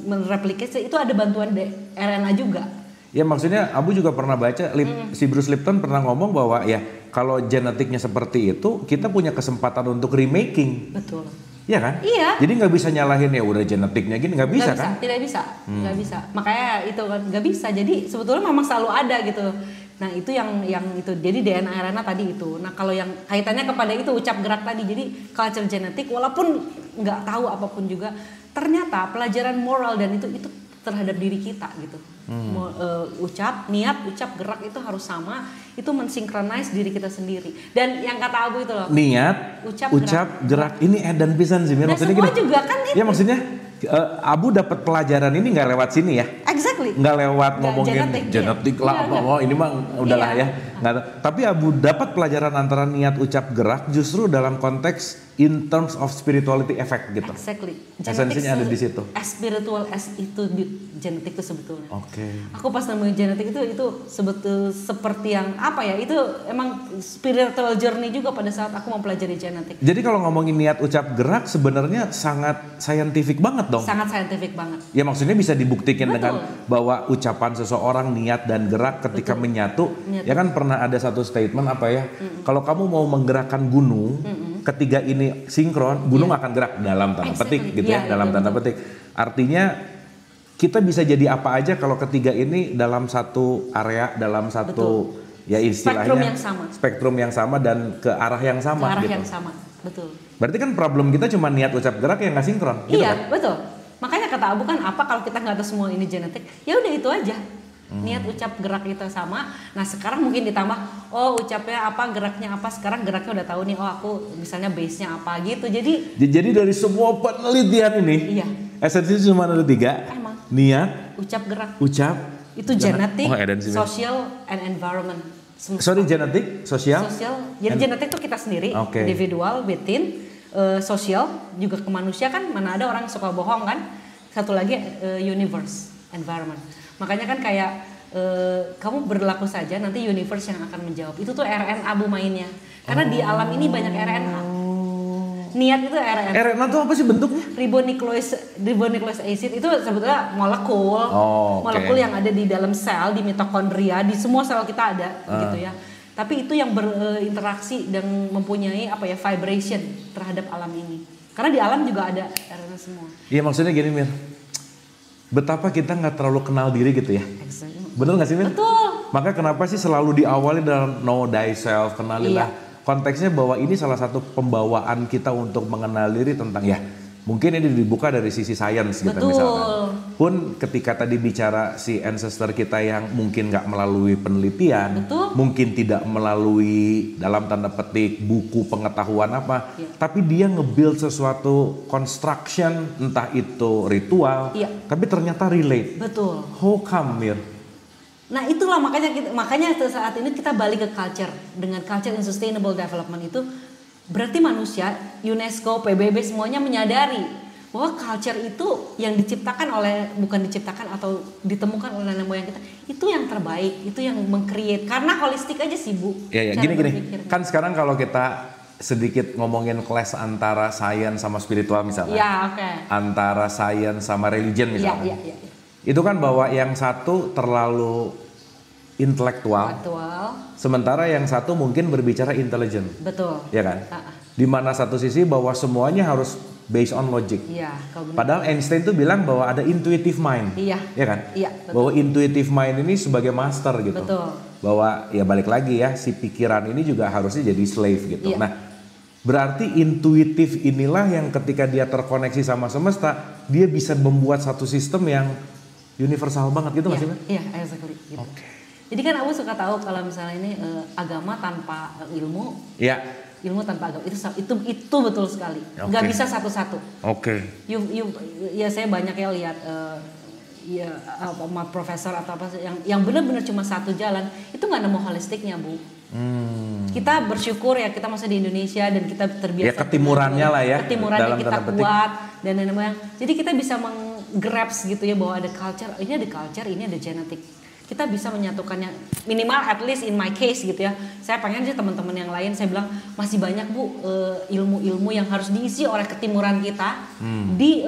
mereplikasi itu ada bantuan RNA juga. Ya maksudnya Abu juga pernah baca si Bruce Lipton pernah ngomong bahwa ya kalau genetiknya seperti itu kita punya kesempatan untuk remaking. Betul. Iya kan? Iya. Jadi nggak bisa nyalahin ya udah genetiknya gini nggak bisa kan? Tidak bisa. Nggak bisa. Makanya itu kan nggak bisa. Jadi sebetulnya memang selalu ada gitu. Nah itu yang itu. Jadi DNA RNA tadi itu. Nah kalau yang kaitannya kepada itu ucap gerak tadi. Jadi culture genetik walaupun nggak tahu apapun juga ternyata pelajaran moral dan itu terhadap diri kita gitu. Ucap, niat, ucap, gerak itu harus sama, itu mensinkronize diri kita sendiri. Dan yang kata Abu itu loh. Niat, ucap, gerak. Ini edan pisan sih. Nah, maksudnya semua gini. juga kan itu. Ya maksudnya Abu dapat pelajaran ini nggak lewat sini ya. Exactly. Nggak lewat ngomongin genetik lah apa. Ini mah udahlah ya. Nggak, tapi Abu dapat pelajaran antara niat, ucap, gerak justru dalam konteks in terms of spirituality effect gitu. Exactly. Esensinya ada di situ. As spiritual as itu genetik itu sebetulnya. Oke. Aku pas nemuin genetik itu seperti yang apa ya? Itu emang spiritual journey juga pada saat aku mempelajari genetik. Jadi kalau ngomongin niat ucap gerak sebenarnya sangat scientific banget dong. Sangat scientific banget. Ya maksudnya bisa dibuktikan Betul. dengan bahwa ucapan seseorang niat dan gerak ketika menyatu. Ya kan pernah ada satu statement apa ya? Kalau kamu mau menggerakkan gunung, ketiga ini sinkron, gunung akan gerak dalam tanda petik gitu ya, dalam tanda petik. Artinya kita bisa jadi apa aja kalau ketiga ini dalam satu area, dalam satu ya istilahnya spektrum yang sama dan ke arah yang sama. Ke arah gitu. yang sama, betul. Berarti kan problem kita cuma niat ucap gerak yang nggak sinkron. Gitu Iya, kan? betul. Makanya kata Abu kan apa kalau kita nggak tahu semua ini genetik, ya udah itu aja. Niat ucap gerak kita sama. Nah sekarang mungkin ditambah, oh ucapnya apa, geraknya apa. Sekarang geraknya udah tahu nih, oh aku misalnya base-nya apa gitu. Jadi dari semua penelitian ini, esensi cuma ada 3. Emang. Niat, ucap, itu genetik, social, and environment. Genetik, sosial. Jadi genetik itu kita sendiri, individual, within, sosial juga ke manusia kan. Mana ada orang suka bohong kan. Satu lagi universe, environment. Makanya kan kayak kamu berlaku saja, nanti universe yang akan menjawab. Itu tuh RNA Bu mainnya. Karena di alam ini banyak RNA. Niat itu RNA. RNA itu apa sih bentuknya? Ribonucleic acid itu sebetulnya molekul. Molekul yang ada di dalam sel, di mitokondria, di semua sel kita ada gitu ya. Tapi itu yang berinteraksi dan mempunyai apa ya, vibration terhadap alam ini. Karena di alam juga ada RNA semua. Iya, maksudnya gini Mir. Betapa kita nggak terlalu kenal diri gitu ya. Bener nggak sih Mir? Betul. Maka kenapa sih selalu diawali dalam know thyself, kenalilah. Konteksnya bahwa ini salah satu pembawaan kita untuk mengenal diri tentang ya. Mungkin ini dibuka dari sisi sains gitu misalkan. Pun ketika tadi bicara si ancestor kita yang mungkin nggak melalui penelitian, mungkin tidak melalui dalam tanda petik buku pengetahuan apa, tapi dia nge-build sesuatu construction, entah itu ritual, tapi ternyata relate. Betul. How come Mir? Nah itulah makanya saat ini kita balik ke culture dengan culture and sustainable development itu. Berarti manusia, UNESCO, PBB semuanya menyadari bahwa culture itu yang bukan diciptakan atau ditemukan oleh nenek moyang kita, itu yang terbaik, itu yang meng-create. Karena holistik aja sih Bu. Iya, gini. Kan sekarang kalau kita sedikit ngomongin clash antara sains sama spiritual misalnya. Antara sains sama religion misalnya. Itu kan bahwa yang satu terlalu intelektual. Sementara yang satu mungkin berbicara intelijen. Betul. Ya kan? Di mana satu sisi bahwa semuanya harus based on logic. Padahal Einstein tuh bilang bahwa ada intuitive mind. Ya kan? Bahwa intuitive mind ini sebagai master gitu. Bahwa ya balik lagi ya, si pikiran ini juga harusnya jadi slave gitu. Nah, berarti intuitif inilah yang ketika dia terkoneksi sama semesta, dia bisa membuat satu sistem yang universal banget gitu nggak sih? Iya, exactly. Gitu. Jadi kan aku suka tahu kalau misalnya ini agama tanpa ilmu, ilmu tanpa agama itu betul sekali. Nggak bisa satu-satu. Ya saya banyak ya lihat profesor atau apa yang benar-benar cuma satu jalan, itu nggak nemu holistiknya Bu. Kita bersyukur ya kita masih di Indonesia dan kita terbiasa. Ya ketimurannya lah ya. Ketimurannya kita kuat dan nenek. Jadi kita bisa meng-grabs gitu ya bahwa ada culture, ini ada genetik. Kita bisa menyatukannya minimal at least in my case gitu ya. Saya pengen sih teman-teman yang lain, saya bilang masih banyak Bu ilmu-ilmu yang harus diisi oleh ketimuran kita di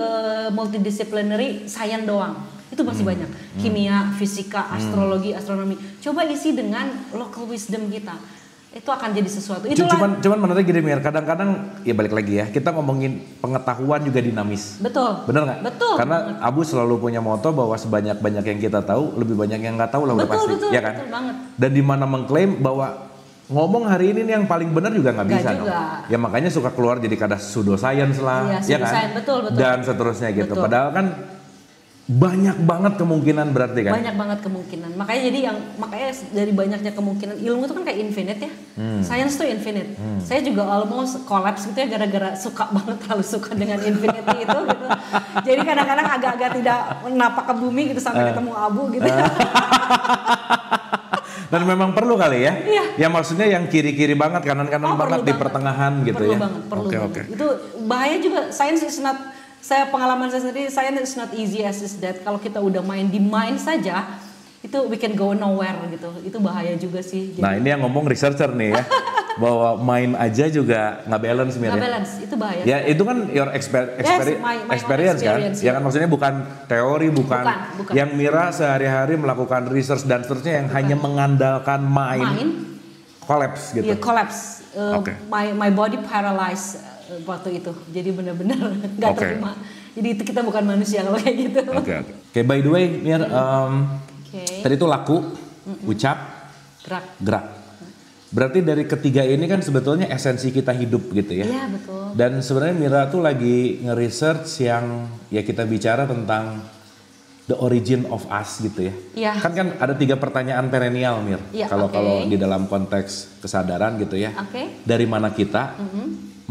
multidisciplinary science doang. Itu masih banyak. Kimia, fisika, astrologi, astronomi. Coba isi dengan local wisdom kita. Itu akan jadi sesuatu. Cuman menarik gini Mir, kadang-kadang ya balik lagi ya, kita ngomongin pengetahuan juga dinamis. Betul. Bener nggak? Betul. Karena Abu selalu punya moto bahwa sebanyak-banyak yang kita tahu, lebih banyak yang nggak tahu lah udah pasti. Betul, ya kan? Betul banget. Dan di mana mengklaim bahwa ngomong hari ini nih yang paling benar juga nggak bisa dong. Ya makanya suka keluar jadi kata pseudoscience lah, ya kan? Betul. Dan seterusnya gitu. Padahal kan banyak banget kemungkinan berarti kan? Banyak banget kemungkinan. Makanya dari banyaknya kemungkinan, ilmu itu kan kayak infinite ya. Science tuh infinite. Saya juga almost collapse gitu ya gara-gara terlalu suka dengan infinity itu gitu. Jadi kadang-kadang agak-agak tidak napak ke bumi gitu sampai ketemu Abu gitu. Dan memang perlu kali ya? Iya. Ya maksudnya yang kiri-kiri banget, kanan-kanan banget di pertengahan gitu perlu ya? Perlu banget. Oke. Itu bahaya juga. Science is not, pengalaman saya sendiri, science is not easy as is that. Kalau kita udah main di mind saja, itu we can go nowhere gitu. Itu bahaya juga sih. Nah ini yang ngomong researcher nih ya. Bahwa main aja juga nggak balance Mir. Nggak balance, itu bahaya. Ya itu kan your experience kan. Ya kan maksudnya bukan teori, bukan. Yang Mira sehari-hari melakukan research dan seterusnya yang hanya mengandalkan main. Collapse gitu. Iya, collapse. My body paralyzed waktu itu. Jadi benar-benar nggak terima. Jadi itu kita bukan manusia kalau kayak gitu. Oke, by the way Mir, tadi itu laku, ucap, gerak. Berarti dari ketiga ini kan sebetulnya esensi kita hidup gitu ya. Iya betul. Dan sebenarnya Mira tuh lagi nge-research yang ya kita bicara tentang the origin of us gitu ya. Iya. Kan ada 3 pertanyaan perennial Mir. Iya, kalau di dalam konteks kesadaran gitu ya. Dari mana kita,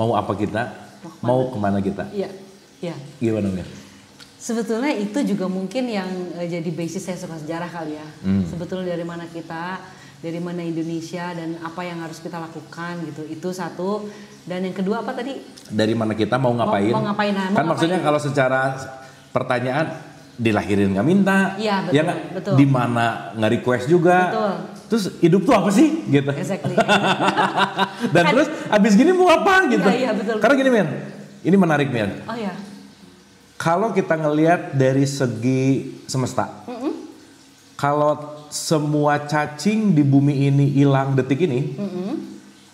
mau apa kita, mau kemana kita. Iya. Gimana Mir? Sebetulnya itu juga mungkin yang jadi basis saya suka sejarah kali ya. Sebetulnya dari mana kita, dari mana Indonesia, dan apa yang harus kita lakukan gitu. Itu satu. Dan yang kedua apa tadi? Dari mana kita, mau ngapain. Mau ngapain. Kan maksudnya kalau secara pertanyaan, dilahirin nggak minta. Iya betul. Ya betul. Di mana nggak request juga. Betul. Terus hidup tuh apa sih gitu. Exactly. Dan terus abis gini mau apa gitu. Iya betul. Karena gini Mir, ini menarik Mir. Oh iya. Kalau kita ngelihat dari segi semesta. Kalau semua cacing di bumi ini hilang detik ini,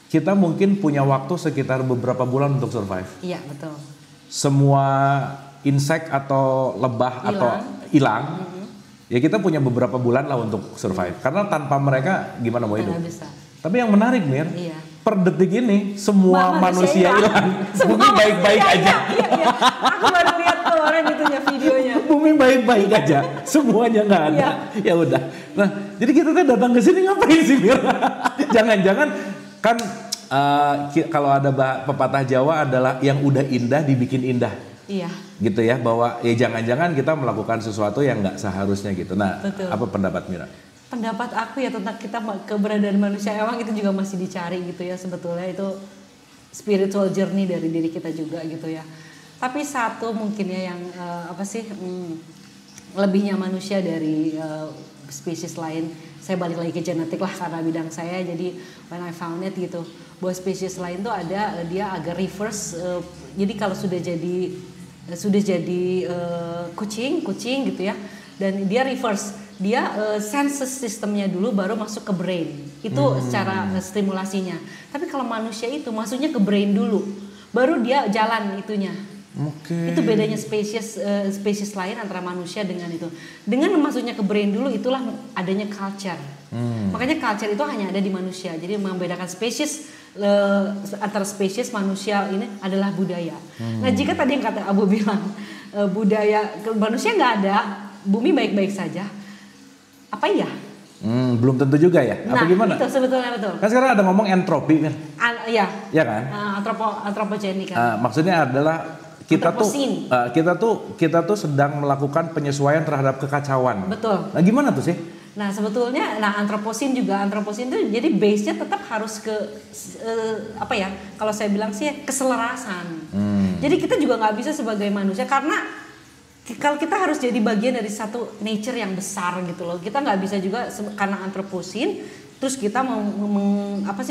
kita mungkin punya waktu sekitar beberapa bulan untuk survive. Iya betul. Semua insek atau lebah atau hilang, ya kita punya beberapa bulan lah untuk survive. Karena tanpa mereka gimana mau hidup? Bisa. Tapi yang menarik Mir, per detik ini semua manusia hilang, bumi baik-baik aja. Iya. Aku baru lihat kemarin itunya videonya. Bumi baik-baik aja, semuanya nggak ada. Ya udah. Nah, jadi kita tuh datang ke sini ngapain sih Mir? Jangan-jangan kan kalau ada pepatah Jawa adalah yang udah indah dibikin indah. Iya. Gitu ya, bahwa ya jangan-jangan kita melakukan sesuatu yang nggak seharusnya gitu. Nah, betul. Apa pendapat Mira? Pendapat aku ya tentang kita keberadaan manusia emang itu juga masih dicari gitu ya, sebetulnya itu spiritual journey dari diri kita juga gitu ya. Tapi satu mungkin ya yang lebihnya manusia dari spesies lain, saya balik lagi ke genetik lah karena bidang saya. Jadi when I found it gitu, bahwa spesies lain tuh ada dia agak reverse. Jadi kalau sudah jadi kucing gitu ya, dan dia reverse. Dia senses sistemnya dulu baru masuk ke brain. Itu secara stimulasinya. Tapi kalau manusia itu masuknya ke brain dulu, baru dia jalan itunya. Itu bedanya spesies lain antara manusia dengan itu. Dengan masuknya ke brain dulu, itulah adanya culture. Makanya culture itu hanya ada di manusia. Jadi membedakan spesies antara spesies manusia ini adalah budaya. Nah jika tadi yang kata Abu bilang budaya manusia nggak ada, bumi baik-baik saja. Apa iya? Belum tentu juga ya. Apa gimana? Itu sebetulnya betul. Kan sekarang ada ngomong entropi kan? Iya. Iya kan? Antropogenik kan. Maksudnya adalah kita tuh sedang melakukan penyesuaian terhadap kekacauan. Betul. Nah gimana tuh sih? Nah sebetulnya, antroposin itu jadi base-nya tetap harus ke kalau saya bilang sih keselarasan. Jadi kita juga nggak bisa sebagai manusia karena kalau kita harus jadi bagian dari satu nature yang besar gitu loh. Kita nggak bisa juga karena antroposin terus kita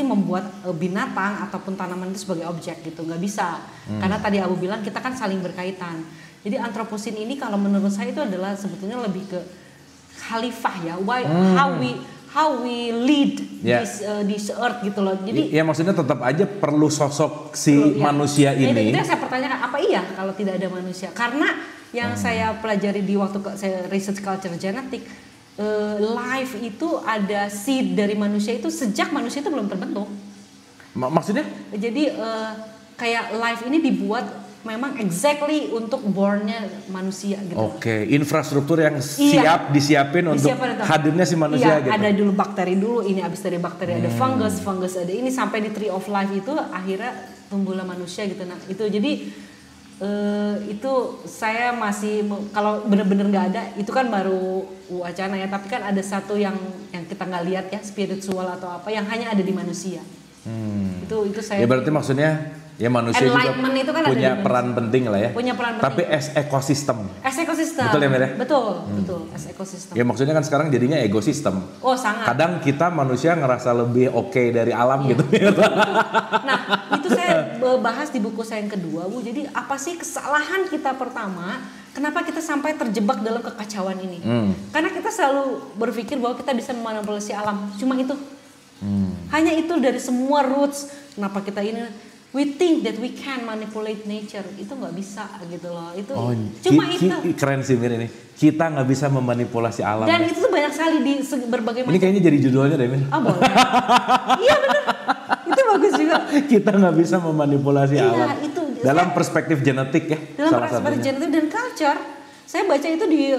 membuat binatang ataupun tanaman itu sebagai objek gitu, nggak bisa. Karena tadi Abu bilang kita kan saling berkaitan. Jadi antroposin ini kalau menurut saya itu adalah sebetulnya lebih ke khalifah ya. How we lead this earth gitu loh. Jadi ya maksudnya tetap aja perlu sosok manusia ini. Itu yang saya pertanyakan, apa iya kalau tidak ada manusia? Karena yang saya pelajari di waktu saya research culture genetik, life itu ada seed dari manusia itu sejak manusia itu belum terbentuk. Maksudnya? Jadi kayak life ini dibuat memang exactly untuk born-nya manusia gitu. Infrastruktur yang disiapin untuk hadirnya si manusia gitu. Ada dulu bakteri dulu, ini abis dari bakteri ada fungus ada ini sampai di tree of life itu akhirnya tumbuhlah manusia gitu. Nah, itu jadi Itu saya masih kalau benar-benar nggak ada itu kan baru wacana ya, tapi kan ada satu yang kita nggak lihat ya, spiritual atau apa yang hanya ada di manusia. Itu saya. Ya berarti maksudnya ya manusia juga itu kan punya peran penting lah ya. Punya peran penting. Tapi as ekosistem. As ekosistem. Betul ya Mir? Betul, as ekosistem. Ya maksudnya kan sekarang jadinya ekosistem. Oh sangat. Kadang kita manusia ngerasa lebih oke dari alam gitu. Nah itu saya bahas di buku saya yang kedua Bu. Jadi apa sih kesalahan kita pertama? Kenapa kita sampai terjebak dalam kekacauan ini? Karena kita selalu berpikir bahwa kita bisa memanipulasi alam. Cuma itu. Hanya itu dari semua roots. Kenapa kita ini? We think that we can manipulate nature, itu nggak bisa gitu loh. Itu cuma itu. Keren sih Mir ini. Kita nggak bisa memanipulasi alam. Dan itu tuh banyak sekali di berbagai macam. Ini kayaknya jadi judulnya deh Mir. Oh boleh. Iya benar. Itu bagus juga. Kita nggak bisa memanipulasi alam. Itu dalam perspektif genetik ya. Dalam perspektif genetik dan culture. Saya baca itu di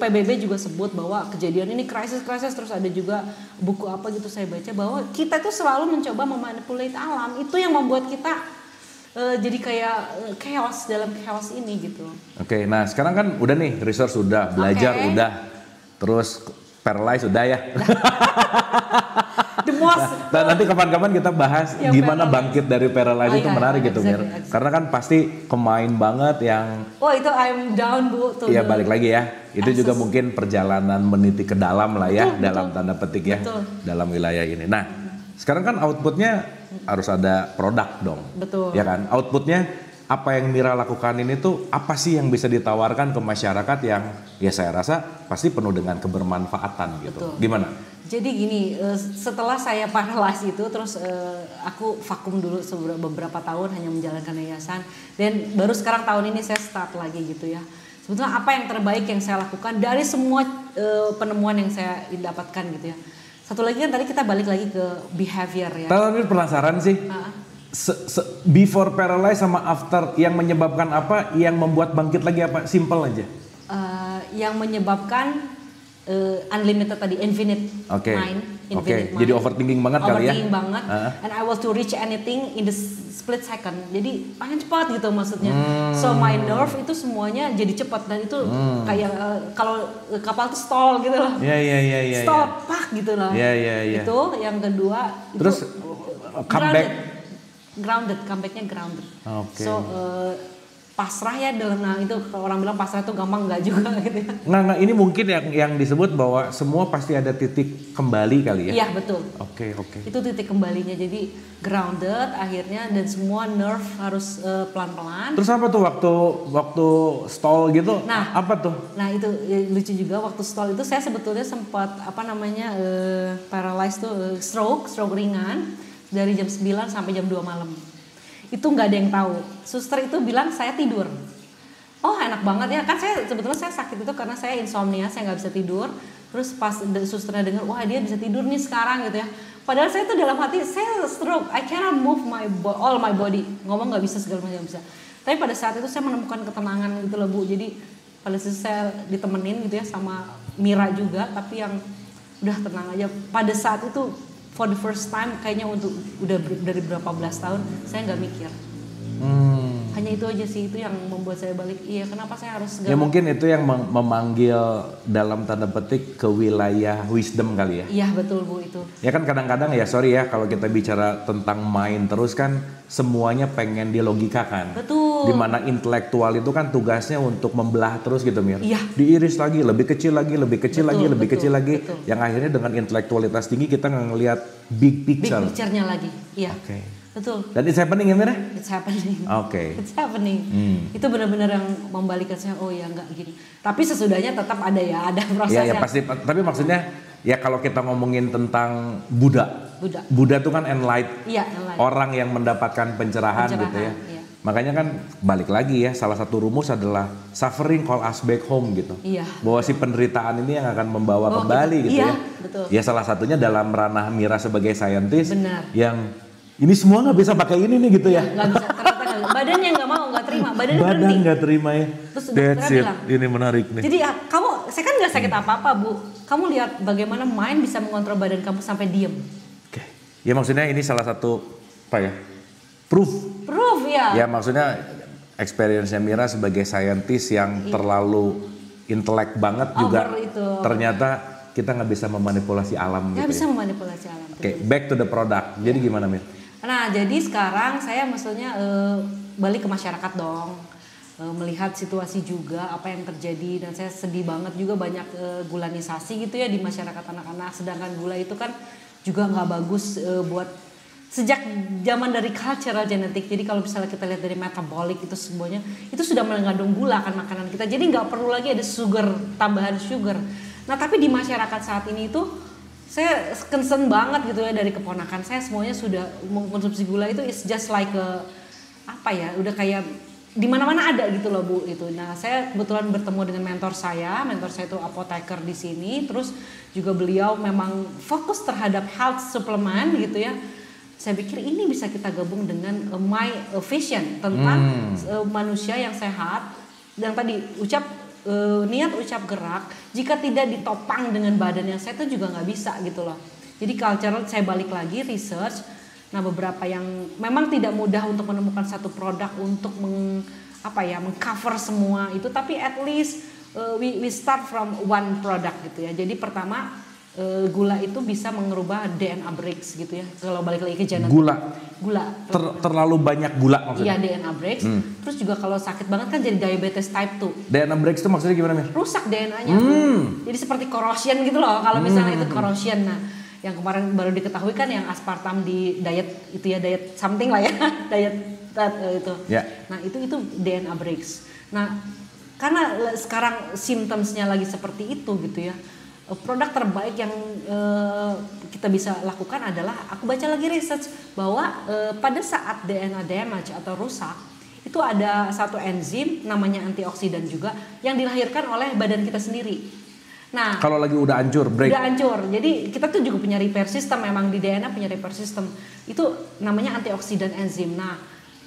PBB juga sebut bahwa kejadian ini krisis, terus ada juga buku apa gitu saya baca bahwa kita tuh selalu mencoba memanipulate alam. Itu yang membuat kita jadi kayak chaos dalam chaos ini gitu. Oke, nah sekarang kan udah nih research udah, belajar udah, terus paralyzed udah ya. Nah, nanti kapan-kapan kita bahas gimana bangkit dari paralyzed itu menarik gitu Mir. Karena kan pasti kemain banget yang itu I'm down Bu tuh. Iya balik lagi ya. Itu juga mungkin perjalanan meniti ke dalam lah ya, dalam tanda petik ya, dalam wilayah ini. Nah, sekarang kan outputnya harus ada produk dong. Betul. Ya kan? Outputnya apa yang Mira lakukan ini tuh apa sih yang bisa ditawarkan ke masyarakat yang ya saya rasa pasti penuh dengan kebermanfaatan gitu. Betul. Gimana? Jadi gini, setelah saya paralysis itu terus aku vakum dulu beberapa tahun hanya menjalankan yayasan, dan baru sekarang tahun ini saya start lagi gitu ya. Sebetulnya apa yang terbaik yang saya lakukan dari semua penemuan yang saya dapatkan gitu ya. Satu lagi kan tadi kita balik lagi ke behavior ya. Tapi penasaran sih. Before paralysis sama after yang menyebabkan apa, yang membuat bangkit lagi apa? Simple aja. Yang menyebabkan unlimited tadi, infinite mind. Jadi overthinking banget kali ya. Overthinking banget. And I want to reach anything in the split second. Jadi pengen cepat gitu maksudnya. So my nerve itu semuanya jadi cepat, dan itu kayak kalau kapal tuh stall gitu loh. Iya. Stop, pak gitu loh. Iya. Itu yang kedua. Terus comeback. Comebacknya grounded. Okay. So pasrah ya dalam, nah itu orang bilang pasrah itu gampang, nggak juga gitu ya. Nah ini mungkin yang disebut bahwa semua pasti ada titik kembali kali ya. Iya betul. Oke. Itu titik kembalinya, jadi grounded akhirnya, dan semua nerve harus pelan-pelan. Terus apa tuh waktu stall gitu? Nah apa tuh? Nah itu lucu juga, waktu stall itu saya sebetulnya sempat paralyzed tuh, stroke ringan dari jam 9 sampai jam 2 malam. Itu nggak ada yang tahu. Suster itu bilang saya tidur. Oh enak banget ya, kan saya sebetulnya saya sakit itu karena saya insomnia, saya nggak bisa tidur. Terus pas susternya dengar, wah dia bisa tidur nih sekarang gitu ya. Padahal saya tuh dalam hati saya stroke, I cannot move all my body, ngomong nggak bisa, segala macam bisa. Tapi pada saat itu saya menemukan ketenangan gitu loh Bu. Jadi pada saat saya ditemenin gitu ya sama Mira juga, tapi yang udah tenang aja. Pada saat itu for the first time kayaknya udah dari berapa belas tahun saya nggak mikir. Hanya itu aja sih, itu yang membuat saya balik. Iya, kenapa saya harus segala. Ya mungkin itu yang memanggil dalam tanda petik ke wilayah wisdom kali ya. Iya betul Bu itu. Ya kan kadang-kadang ya sorry ya kalau kita bicara tentang mind terus kan semuanya pengen dilogikakan. Betul. Dimana intelektual itu kan tugasnya untuk membelah terus gitu Mir. Iya. Diiris lagi, lebih kecil lagi, lebih kecil lagi, lebih kecil lagi. Betul. Yang akhirnya dengan intelektualitas tinggi kita ngelihat big picture. Big picture-nya lagi. Iya. Oke. Betul. Dan it's happening ya Mir? It's happening. Oke. It's happening. Itu benar-benar yang membalikkan saya, oh ya enggak gini. Tapi sesudahnya tetap ada ya, ada proses ya pasti. Tapi maksudnya ya kalau kita ngomongin tentang Buddha tuh kan enlightened. Iya, enlightened. Orang yang mendapatkan pencerahan gitu ya. Iya. Makanya kan balik lagi ya, salah satu rumus adalah suffering call us back home gitu. Iya. Bahwa si penderitaan ini yang akan membawa kembali gitu iya, ya. Betul. Ya salah satunya dalam ranah Mira sebagai saintis. Benar. Yang ini semua nggak bisa pakai ini nih gitu ya. Nggak bisa, ternyata nggak bisa. Badannya nggak terima, badan nggak terima ya. Terus that's it, bilang, ini menarik nih. Jadi saya kan nggak sakit apa-apa Bu. Kamu lihat bagaimana mind bisa mengontrol badan kamu sampai diem. Oke. Ya maksudnya ini salah satu apa ya? Proof ya. Ya maksudnya experience-nya Mira sebagai scientist yang terlalu intelek banget juga itu. Ternyata kita nggak bisa memanipulasi alam Nggak gitu bisa ya. memanipulasi alam. Oke, back to the product. Jadi gimana Mir? Nah, jadi sekarang saya maksudnya balik ke masyarakat dong. Melihat situasi juga apa yang terjadi, dan saya sedih banget juga banyak gulanisasi gitu ya di masyarakat anak-anak, sedangkan gula itu kan juga nggak bagus buat sejak zaman dari cultural genetik. Jadi kalau misalnya kita lihat dari metabolic itu semuanya itu sudah mengandung gula kan makanan kita, jadi nggak perlu lagi ada sugar, tambahan sugar. Nah tapi di masyarakat saat ini itu saya concern banget gitu ya, dari keponakan saya semuanya sudah mengkonsumsi gula. Itu is just like apa ya, udah kayak di mana-mana ada gitu loh Bu itu. Nah saya kebetulan bertemu dengan mentor saya itu apoteker di sini, terus juga beliau memang fokus terhadap health supplement gitu ya. Saya pikir ini bisa kita gabung dengan my vision tentang manusia yang sehat, dan tadi niat ucap gerak jika tidak ditopang dengan badan yang sehat itu juga nggak bisa gitu loh. Jadi cultural saya balik lagi research. Nah beberapa yang memang tidak mudah untuk menemukan satu produk untuk mengcover semua itu, tapi at least we start from one product gitu ya. Jadi pertama gula itu bisa mengubah DNA breaks gitu ya. Kalau balik lagi ke genetik. Gula. Terlalu banyak gula maksudnya? Iya, DNA breaks. Terus juga kalau sakit banget kan jadi diabetes type 2. DNA breaks itu maksudnya gimana Mir? Rusak DNA-nya. Jadi seperti corrosion gitu loh. Kalau misalnya itu corrosion. Nah yang kemarin baru diketahui kan yang aspartam di diet itu ya, diet something lah ya. Diet itu. Yeah. Nah itu DNA breaks. Nah karena sekarang symptomsnya lagi seperti itu gitu ya. Produk terbaik yang kita bisa lakukan adalah, aku baca lagi research bahwa pada saat DNA damage atau rusak itu ada satu enzim namanya antioksidan juga yang dilahirkan oleh badan kita sendiri. Nah, kalau lagi udah hancur, break. Udah hancur. Jadi kita tuh juga punya repair system, memang di DNA punya repair system. Itu namanya antioksidan enzim. Nah,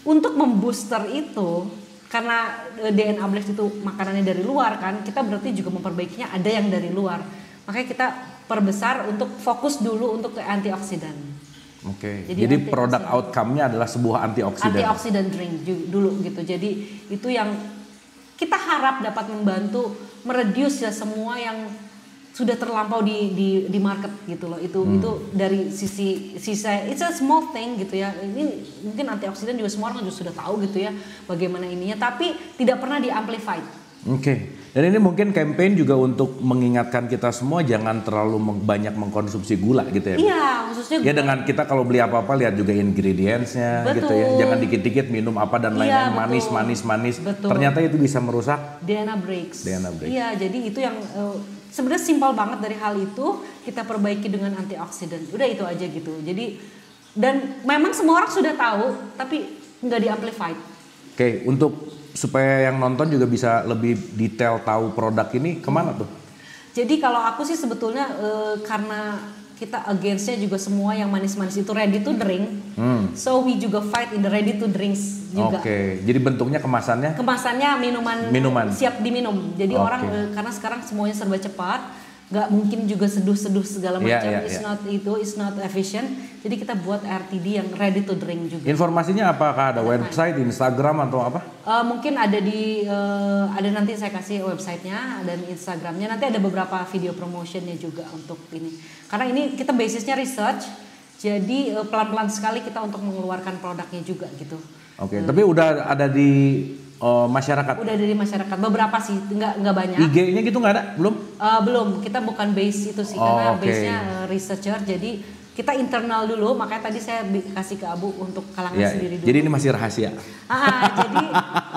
untuk membooster itu, karena DNA breaks itu makanannya dari luar kan, kita berarti juga memperbaikinya ada yang dari luar. Makanya kita perbesar untuk fokus dulu untuk ke antioksidan. Oke. Jadi produk outcome-nya adalah sebuah antioksidan. Antioksidan drink dulu gitu. Jadi itu yang kita harap dapat membantu mereduce ya semua yang sudah terlampau di market gitu loh. Itu dari sisi it's a small thing gitu ya. Ini mungkin antioksidan juga semua orang juga sudah tahu gitu ya bagaimana ininya, tapi tidak pernah di-amplified. Oke. Dan ini mungkin campaign juga untuk mengingatkan kita semua jangan terlalu banyak mengkonsumsi gula gitu ya. Iya, khususnya ya dengan kita kalau beli apa-apa lihat juga ingredients-nya gitu ya. Jangan dikit-dikit minum apa dan lain-lain manis. Betul. Ternyata itu bisa merusak DNA breaks. DNA breaks. Iya, jadi itu yang sebenarnya simpel banget. Dari hal itu kita perbaiki dengan antioksidan. Udah itu aja gitu. Jadi dan memang semua orang sudah tahu tapi nggak di-amplified. Oke, untuk supaya yang nonton juga bisa lebih detail tahu produk ini kemana tuh? Jadi kalau aku sih sebetulnya karena kita against-nya juga semua yang manis-manis itu ready to drink. So we juga fight in the ready to drinks juga. Oke, jadi bentuknya kemasannya? Kemasannya minuman siap diminum. Jadi orang karena sekarang semuanya serba cepat, nggak mungkin juga seduh-seduh segala macam. It's not efficient. Jadi kita buat RTD yang ready to drink juga. Informasinya apakah ada website, Instagram atau apa? Mungkin ada ada nanti saya kasih websitenya dan Instagramnya. Nanti ada beberapa video promotionnya juga untuk ini. Karena ini kita basisnya research, jadi pelan-pelan sekali kita untuk mengeluarkan produknya juga gitu. Oke, tapi udah ada di masyarakat? Udah dari masyarakat, beberapa sih, nggak banyak. IG-nya gitu nggak ada? Belum? Belum, kita bukan base itu sih, karena base-nya researcher, jadi kita internal dulu, makanya tadi saya kasih ke Abu untuk kalangan sendiri dulu. Jadi ini masih rahasia? Jadi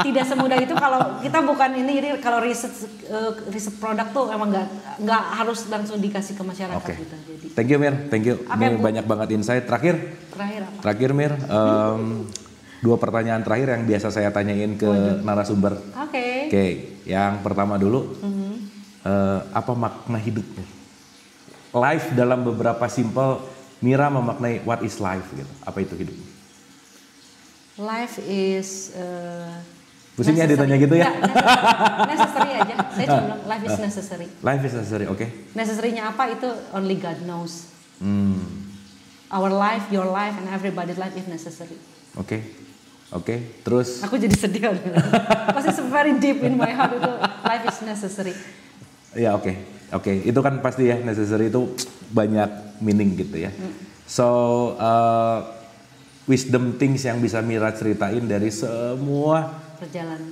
tidak semudah itu kalau kita bukan ini, jadi kalau riset produk tuh emang nggak harus langsung dikasih ke masyarakat gitu. Jadi. Thank you Mir, thank you. Ini banyak banget insight. Terakhir apa? Terakhir Mir, 2 pertanyaan terakhir yang biasa saya tanyain ke narasumber. Oke, yang pertama dulu, apa makna hidup? Life dalam beberapa simple, Mira memaknai what is life gitu. Apa itu hidup? Life is pusingnya ditanya gitu ya? Necessary aja. Saya cuma bilang life is necessary. Life is necessary, oke. Necessary-nya apa itu only God knows. Our life, your life, and everybody's life is necessary. Oke. Oke, terus Aku jadi sedih. Pasti very deep in my heart itu life is necessary. ya oke. Itu kan pasti ya, necessary itu banyak meaning gitu ya. So wisdom things yang bisa Mira ceritain dari semua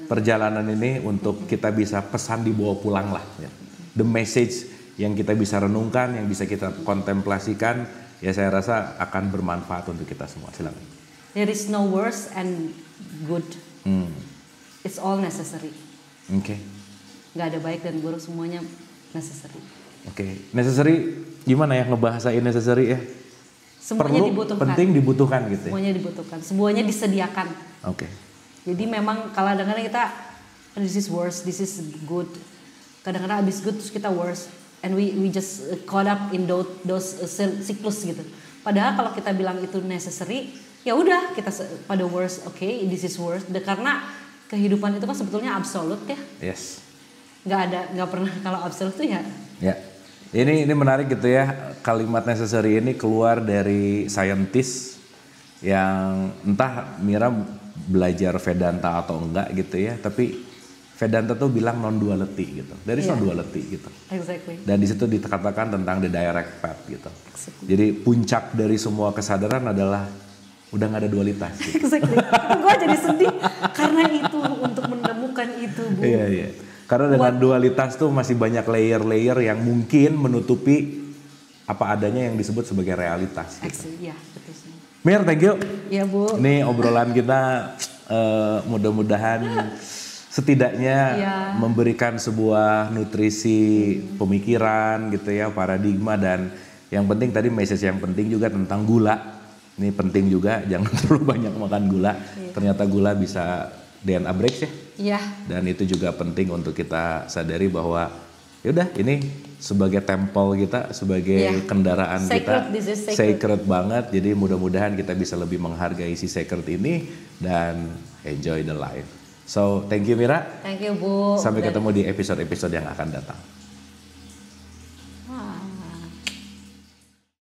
perjalanan ini untuk kita bisa pesan dibawa pulang lah ya. The message yang kita bisa renungkan, yang bisa kita kontemplasikan, ya saya rasa akan bermanfaat untuk kita semua. Silakan. There is no worse and good. It's all necessary. Oke. Gak ada baik dan buruk, semuanya necessary. Oke. Necessary gimana ya ngebahasain necessary ya? Semuanya Perlu, dibutuhkan. penting, dibutuhkan gitu ya? Semuanya dibutuhkan, semuanya disediakan. Oke. Jadi memang kadang-kadang kita this is worse, this is good. Kadang-kadang abis good terus kita worse, and we just caught up in those siklus gitu. Padahal kalau kita bilang itu necessary, ya udah kita pada worse, okay, this is worse. Karena kehidupan itu kan sebetulnya absolut ya. Yes. Nggak pernah kalau absolut tuh ya. Ya. Ini menarik gitu ya, kalimat necessary ini keluar dari scientist yang entah Mira belajar Vedanta atau enggak gitu ya, tapi Vedanta tuh bilang non duality gitu. Dari non duality gitu. Exactly. Dan di situ dikatakan tentang the direct path gitu. Exactly. Jadi puncak dari semua kesadaran adalah udah nggak ada dualitas. Gitu. Exactly. Gue jadi sedih karena itu untuk menemukan itu, Bu. Iya. Karena dengan dualitas tuh masih banyak layer-layer yang mungkin menutupi apa adanya yang disebut sebagai realitas. Gitu. Iya, betul sih. Mir, thank you. Iya, Bu. Nih obrolan kita mudah-mudahan setidaknya memberikan sebuah nutrisi pemikiran gitu ya, paradigma, dan yang penting tadi message yang penting juga tentang gula. Ini penting juga, jangan terlalu banyak makan gula. Ternyata gula bisa DNA breaks ya. Iya. Dan itu juga penting untuk kita sadari bahwa yaudah ini sebagai temple kita, sebagai kendaraan sacred, kita, sacred banget. Jadi mudah-mudahan kita bisa lebih menghargai si sacred ini dan enjoy the life. So thank you Mira. Thank you Bu. Sampai ketemu di episode-episode yang akan datang.